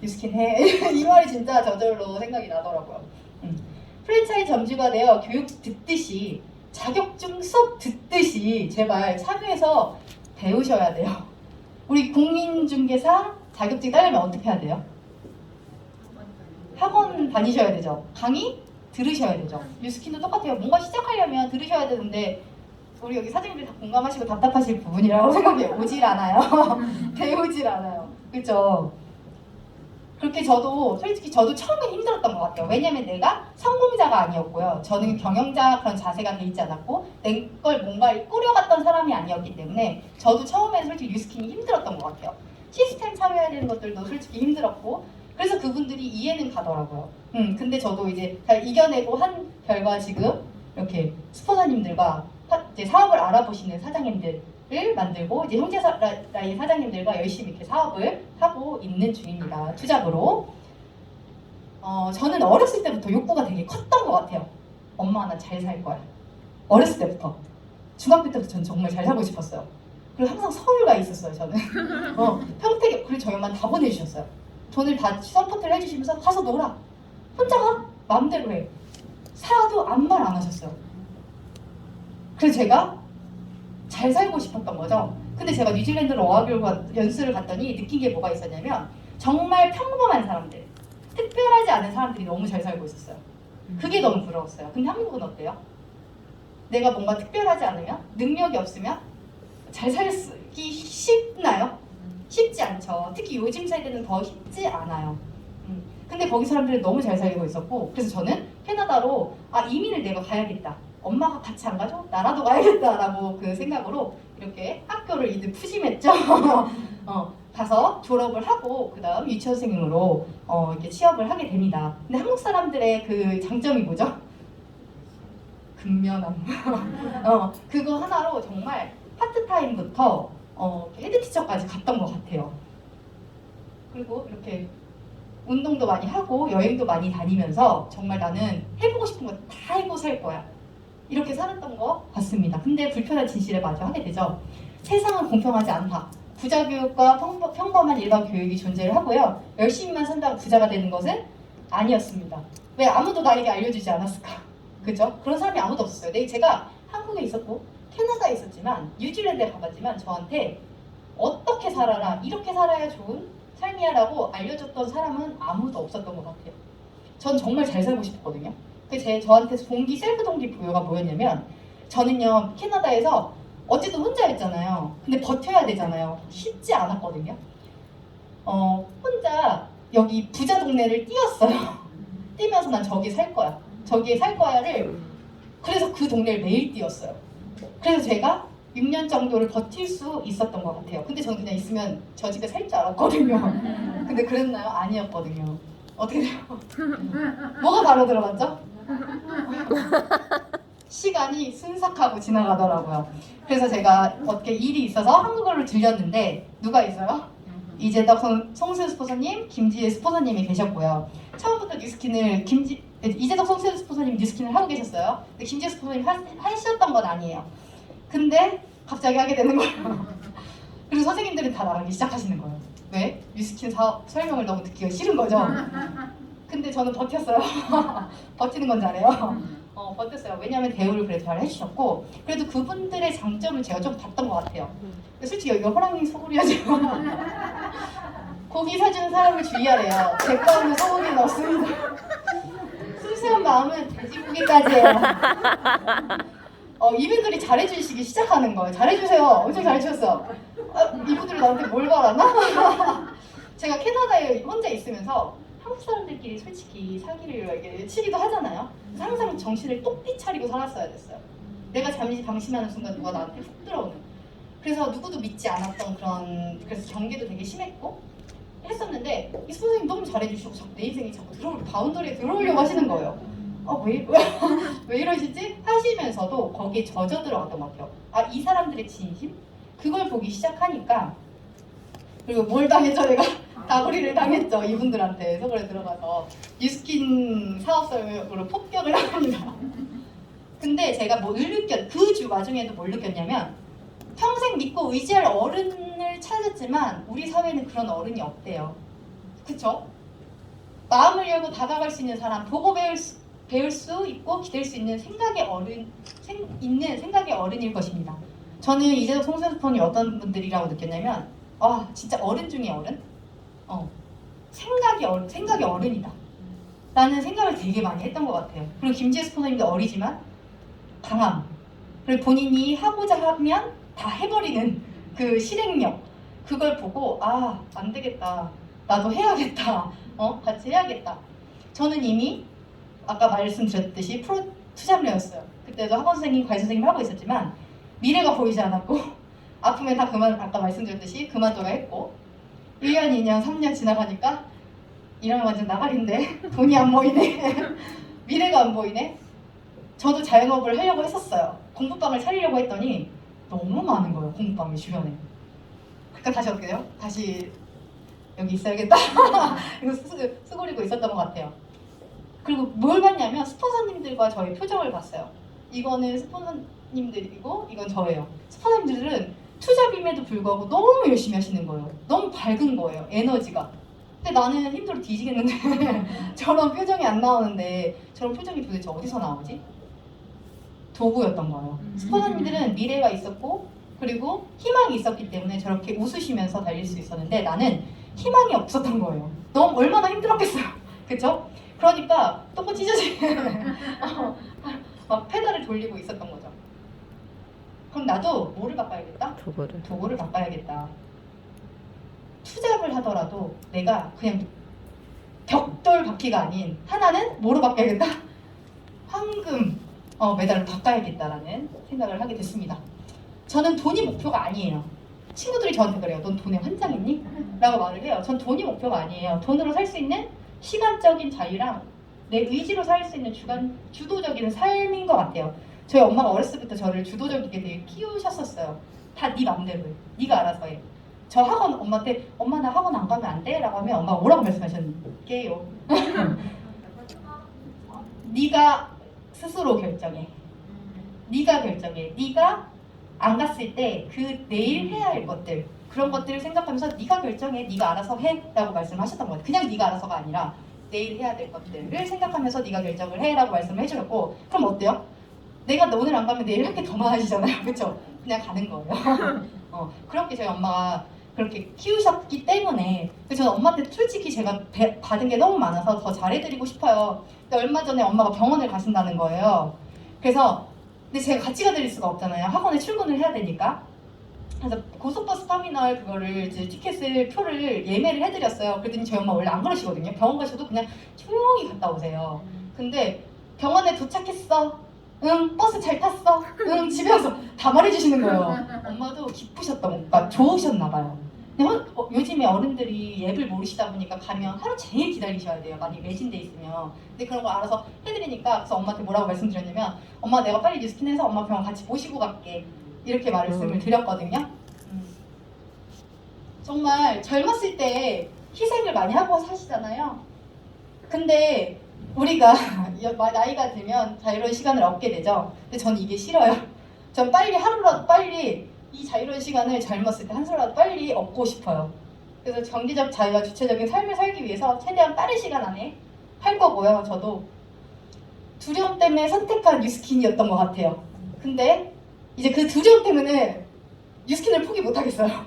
뉴스킨 해. 이 말이 진짜 저절로 생각이 나더라고요. 프랜차이즈 점주가 되어 교육 듣듯이, 자격증 수업 듣듯이 제발 참여해서 배우셔야 돼요. 우리 공인중개사 자격증 따려면 어떻게 해야 돼요? 학원 다니셔야 되죠. 강의 들으셔야 되죠. 뉴스킨도 똑같아요. 뭔가 시작하려면 들으셔야 되는데 우리 여기 사장님들 다 공감하시고 답답하실 부분이라고 생각해요. 오질 않아요. 배우질 않아요. 그렇죠? 그렇게 솔직히 저도 처음엔 힘들었던 것 같아요. 왜냐면 내가 성공자가 아니었고요. 저는 경영자 그런 자세가 돼 있지 않았고 내 걸 뭔가를 꾸려갔던 사람이 아니었기 때문에 저도 처음엔 솔직히 뉴스킨이 힘들었던 것 같아요. 시스템 참여해야 되는 것들도 솔직히 힘들었고, 그래서 그분들이 이해는 가더라고요. 근데 저도 이제 잘 이겨내고 한 결과 지금 이렇게 스폰서님들과 이제 사업을 알아보시는 사장님들을 만들고 이제 형제라인 사장님들과 열심히 이렇게 사업을 하고 있는 중입니다. 투잡으로. 저는 어렸을 때부터 욕구가 되게 컸던 것 같아요. 엄마 나 잘 살 거야. 어렸을 때부터. 중학교 때부터 전 정말 잘 살고 싶었어요. 그리고 항상 서울 가 있었어요. 저는. 평택에. 그리고 저희 엄마는 다 보내주셨어요. 돈을 다 서포트를 해주시면서 가서 놀아. 혼자 가. 마음대로 해. 사도 아무 말 안 하셨어요. 그래서 제가 잘 살고 싶었던 거죠. 근데 제가 뉴질랜드로 어학교육 연수를 갔더니 느낀 게 뭐가 있었냐면 정말 평범한 사람들, 특별하지 않은 사람들이 너무 잘 살고 있었어요. 그게 너무 부러웠어요. 근데 한국은 어때요? 내가 뭔가 특별하지 않으면, 능력이 없으면 잘 살기 쉽나요? 쉽지 않죠. 특히 요즘 세대는 더 쉽지 않아요. 근데 거기 사람들은 너무 잘 살고 있었고, 그래서 저는 캐나다로 이민을 내가 가야겠다. 엄마가 같이 안 가죠? 나라도 가야겠다라고 그 생각으로 이렇게 학교를 이제 푸짐했죠. 가서 졸업을 하고 그 다음 유치원 선생님으로 이렇게 취업을 하게 됩니다. 근데 한국 사람들의 그 장점이 뭐죠? 근면함. 그거 하나로 정말 파트타임부터 헤드티처까지 갔던 것 같아요. 그리고 이렇게 운동도 많이 하고 여행도 많이 다니면서 정말 나는 해보고 싶은 거 다 해보고 살 거야. 이렇게 살았던 것 같습니다. 근데 불편한 진실에 마주 하게 되죠. 세상은 공평하지 않다. 부자 교육과 평범한 일반 교육이 존재를 하고요. 열심히만 산다고 부자가 되는 것은 아니었습니다. 왜 아무도 나에게 알려주지 않았을까? 그죠? 그런 사람이 아무도 없었어요. 제가 한국에 있었고 캐나다에 있었지만 뉴질랜드에 가봤지만 저한테 어떻게 살아라, 이렇게 살아야 좋은 삶이야 라고 알려줬던 사람은 아무도 없었던 것 같아요. 전 정말 잘 살고 싶었거든요. 저한테 셀프 동기부여가 뭐였냐면, 저는요 캐나다에서 어쨌든 혼자였잖아요. 근데 버텨야 되잖아요. 쉽지 않았거든요. 혼자 여기 부자 동네를 뛰었어요. 뛰면서 난 저기 살 거야. 저기에 살 거야를, 그래서 그 동네를 매일 뛰었어요. 그래서 제가 6년 정도를 버틸 수 있었던 것 같아요. 근데 저는 그냥 있으면 저 집에 살 줄 알았거든요. 근데 그랬나요? 아니었거든요. 어떻게 돼요? 뭐가 바로 들어갔죠? 시간이 순삭하고 지나가더라고요. 그래서 제가 어떻게 일이 있어서 한국어를 들렸는데 누가 있어요? 이재덕 송수 스포서님, 김지혜 스포서님이 계셨고요. 처음부터 뉴스킨을 이재덕 송수 스포서님 뉴스킨을 하고 계셨어요. 근데 김지혜 스포서님 하셨던 건 아니에요. 근데 갑자기 하게 되는 거예요. 그리고 선생님들은 다 나가기 시작하시는 거예요. 왜? 뉴스킨 사업 설명을 너무 듣기가 싫은 거죠. 근데 저는 버텼어요. 버티는 건 잘해요. 버텼어요. 왜냐하면 대우를 그래도 잘 해주셨고 그래도 그분들의 장점을 제가 좀 봤던 것 같아요. 근데 솔직히 여기가 호랑이 소굴이었지만 고기 사주는 사람을 주의하래요. 제 거는 소고기는 없습니다. 순수한 마음은 돼지고기까지예요. 이분들이 잘해주시기 시작하는 거예요. 잘해주세요. 엄청 잘해주셨어. 이분들이 나한테 뭘 바라나? 제가 캐나다에 혼자 있으면서 한국 사람들끼리 솔직히 사기를 이렇게 치기도 하잖아요. 그래서 항상 정신을 똑띠 차리고 살았어야 됐어요. 내가 잠시 방심하는 순간 누가 나한테 훅 들어오는. 그래서 누구도 믿지 않았던 그런, 그래서 경계도 되게 심했고 했었는데 이 선생님 너무 잘해주시고 자꾸 내 인생이 자꾸 바운더리에 들어오려고 하시는 거예요. 왜 이러시지? 하시면서도 거기에 젖어 들어갔던 것 같아요. 이 사람들의 진심? 그걸 보기 시작하니까 그리고 뭘 당했죠 내가? 다구리를 당했죠. 이분들한테 서울에 들어가서 뉴스킨 사업성으로 폭격을 합니다. 근데 제가 그 와중에도 뭘 느꼈냐면 평생 믿고 의지할 어른을 찾았지만 우리 사회는 그런 어른이 없대요. 그쵸? 마음을 열고 다가갈 수 있는 사람, 보고 배울 수 있고 기댈 수 있는 생각의 어른일 것입니다. 저는 이재덕 송수스폰이 어떤 분들이라고 느꼈냐면 진짜 어른 중에 어른? 생각이 어른이다 라는 생각을 되게 많이 했던 것 같아요. 그리고 김지혜 스포너님도 어리지만 강함, 그리고 본인이 하고자 하면 다 해버리는 그 실행력, 그걸 보고 안 되겠다, 나도 해야겠다, 같이 해야겠다. 저는 이미 아까 말씀드렸듯이 프로 투자물이었어요. 그때도 학원 선생님, 과외 선생님 하고 있었지만 미래가 보이지 않았고 아프면 다 아까 말씀드렸듯이 그만둬라 했고 1년, 2년, 3년 지나가니까 이러면 완전 나가리인데 돈이 안 보이네. 미래가 안 보이네. 저도 자영업을 하려고 했었어요. 공부방을 차리려고 했더니 너무 많은 거예요. 공부방이 주변에. 그러니까 다시 어떻게 돼요? 다시 여기 있어야겠다. 이거 수그리고 있었던 것 같아요. 그리고 뭘 봤냐면 스폰서님들과 저의 표정을 봤어요. 이거는 스폰서님들이고 이건 저예요. 스폰서님들은 투잡임에도 불구하고 너무 열심히 하시는 거예요. 너무 밝은 거예요. 에너지가. 근데 나는 힘들어 뒤지겠는데 저런 표정이 안 나오는데 저런 표정이 도대체 어디서 나오지? 도구였던 거예요. 스폰서님들은 미래가 있었고 그리고 희망이 있었기 때문에 저렇게 웃으시면서 달릴 수 있었는데 나는 희망이 없었던 거예요. 너무 얼마나 힘들었겠어요. 그쵸? 그러니까 똥꼬 찢어지게 막 페달을 돌리고 있었던 거죠. 그럼 나도 뭐를 바꿔야겠다? 도구를 바꿔야겠다. 투잡을 하더라도 내가 그냥 벽돌 바퀴가 아닌 하나는 뭐로 바꿔야겠다? 황금 메달로 바꿔야겠다라는 생각을 하게 됐습니다. 저는 돈이 목표가 아니에요. 친구들이 저한테 그래요. 넌 돈에 환장했니? 라고 말을 해요. 전 돈이 목표가 아니에요. 돈으로 살 수 있는 시간적인 자유랑 내 의지로 살 수 있는 주도적인 삶인 것 같아요. 저희 엄마가 어렸을 때부터 저를 주도적이게 되게 키우셨었어요. 다 네 맘대로 해. 네가 알아서 해. 저 학원 엄마한테 엄마 나 학원 안 가면 안 돼? 라고 하면 엄마가 뭐라고 말씀하셨게요? 네가 스스로 결정해. 네가 결정해. 네가 안 갔을 때 그 내일 해야 할 것들 그런 것들을 생각하면서 네가 결정해. 네가 알아서 해. 라고 말씀하셨던 것 같아요. 그냥 네가 알아서가 아니라 내일 해야 될 것들을 생각하면서 네가 결정을 해 라고 말씀을 해주셨고 그럼 어때요? 내가 오늘 안 가면 내일 할 게 더 많아지잖아요. 그렇죠? 그냥 가는 거예요. 그렇게 저희 엄마가 그렇게 키우셨기 때문에 그래서 저는 엄마한테 솔직히 제가 받은 게 너무 많아서 더 잘해드리고 싶어요. 근데 얼마 전에 엄마가 병원을 가신다는 거예요. 그래서 근데 제가 같이 가드릴 수가 없잖아요. 학원에 출근을 해야 되니까. 그래서 고속버스 터미널 그거를 이제 티켓을 표를 예매를 해드렸어요. 그랬더니 저희 엄마 원래 안 그러시거든요. 병원 가셔도 그냥 조용히 갔다 오세요. 근데 병원에 도착했어. 응, 버스 잘 탔어. 응, 집에 와서 다 말해주시는 거예요. 엄마도 기쁘셨던, 그러니까 좋으셨나 봐요. 근데 요즘에 어른들이 앱을 모르시다 보니까 가면 하루 종일 기다리셔야 돼요. 많이 매진돼 있으면. 근데 그런 걸 알아서 해드리니까 그래서 엄마한테 뭐라고 말씀드렸냐면 엄마 내가 빨리 뉴스킨해서 엄마 병원 같이 모시고 갈게. 이렇게 말씀을 드렸거든요. 정말 젊었을 때 희생을 많이 하고 사시잖아요. 근데 우리가 나이가 들면 자유로운 시간을 얻게 되죠. 근데 저는 이게 싫어요. 전 빨리 하루라도 빨리 이 자유로운 시간을 젊었을 때 한 수라도 빨리 얻고 싶어요. 그래서 경제적 자유와 주체적인 삶을 살기 위해서 최대한 빠른 시간 안에 할 거고요. 저도 두려움 때문에 선택한 뉴스킨이었던 것 같아요. 근데 이제 그 두려움 때문에 뉴스킨을 포기 못 하겠어요.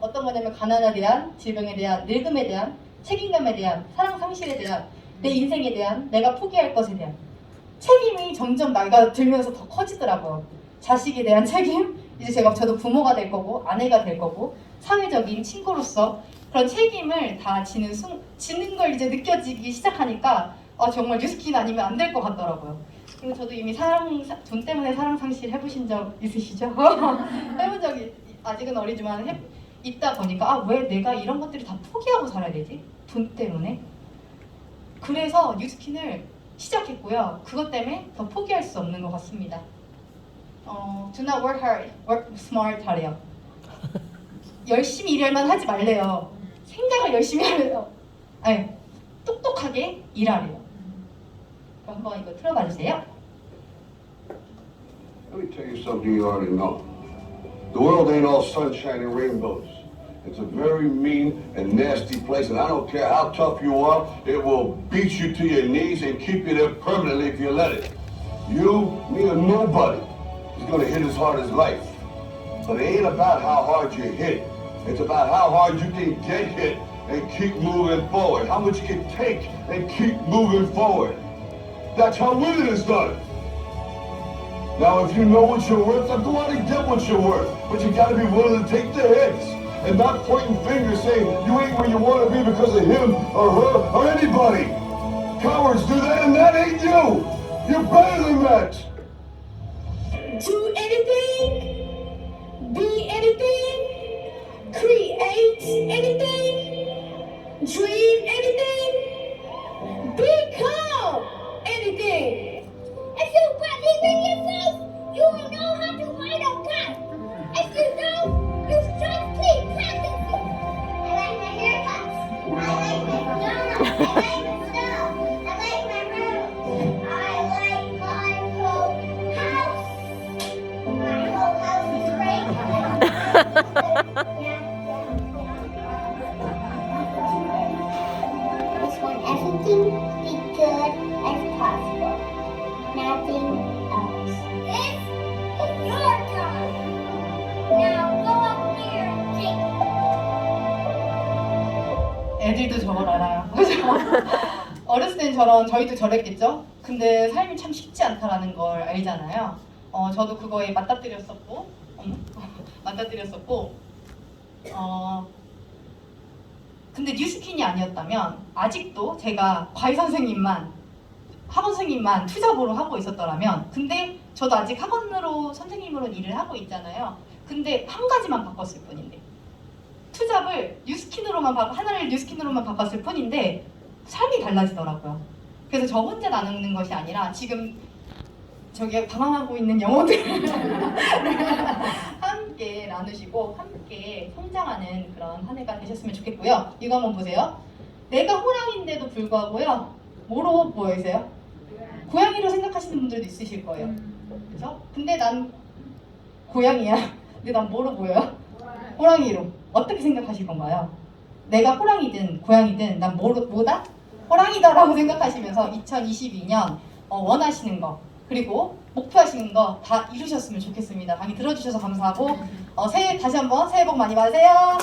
어떤 거냐면 가난에 대한, 질병에 대한, 늙음에 대한, 책임감에 대한, 사랑 상실에 대한, 내 인생에 대한, 내가 포기할 것에 대한 책임이 점점 나이가 들면서 더 커지더라고요. 자식에 대한 책임, 이제 저도 부모가 될 거고 아내가 될 거고 사회적인 친구로서 그런 책임을 다 지는 걸 이제 느껴지기 시작하니까 정말 뉴스킨 아니면 안 될 것 같더라고요. 그리고 저도 이미 돈 때문에 사랑 상실 해보신 적 있으시죠? 해본 적이 아직은 어리지만 있다 보니까 왜 내가 이런 것들을 다 포기하고 살아야 되지? 돈 때문에? 그래서 뉴스킨을 시작했고요. 그것 때문에 더 포기할 수 없는 것 같습니다. Do not work hard, work smart 하래요. 열심히 일할만 하지 말래요. 생각을 열심히 하래요. 아니, 똑똑하게 일하래요. 그럼 한번 이거 틀어봐 주세요. Let me tell you something you already know. The world ain't all sunshine and rainbows. It's a very mean and nasty place, and I don't care how tough you are, it will beat you to your knees and keep you there permanently if you let it. You, me, or nobody is gonna hit as hard as life. But it ain't about how hard you hit. It's about how hard you can get hit and keep moving forward. How much you can take and keep moving forward. That's how winning is done. Now, if you know what you're worth, then go out and get what you're worth. But you gotta be willing to take the hits and not pointing fingers saying you ain't where you want to be because of him or her or anybody. Cowards do that, and that ain't you. You're better than that. Do anything, be anything, create anything, dream anything, become anything. If you believe in yourself, you will know how to ride a bike. If you don't, you just keep practicing. I like my haircuts. I like McDonald's. I like my stuff. I like my room. I like my whole house. My whole house is great. Just want everything to be good as possible. Nothing else. It's your turn. Now go up there and take it. 애들도 저걸 알아요. 어렸을 땐 저희도 저랬겠죠? 근데 삶이 참 쉽지 않다라는 걸 알잖아요. 저도 그거에 맞닥뜨렸었고, 근데 뉴스킨이 아니었다면 아직도 제가 과외 선생님만, 학원 선생님만 투잡으로 하고 있었더라면, 근데 저도 아직 학원으로 선생님으로 일을 하고 있잖아요. 근데 한 가지만 바꿨을 뿐인데, 투잡을 하나를 뉴스킨으로만 바꿨을 뿐인데 삶이 달라지더라고요. 그래서 저 혼자 나누는 것이 아니라 지금 저기 방황하고 있는 영혼들 함께 나누시고 함께 성장하는 그런 한 해가 되셨으면 좋겠고요. 이거 한번 보세요. 내가 호랑이인데도 불구하고요, 뭐로 보이세요? 고양이로 생각하시는 분들도 있으실 거예요. 그렇죠? 근데 난 고양이야. 근데 난 뭐로 보여요? 호랑이로. 어떻게 생각하실 건가요? 내가 호랑이든 고양이든 난 뭐다? 호랑이다라고 생각하시면서 2022년 원하시는 거 그리고 목표하시는 거 다 이루셨으면 좋겠습니다. 강의 들어주셔서 감사하고 새해 다시 한번 새해 복 많이 받으세요.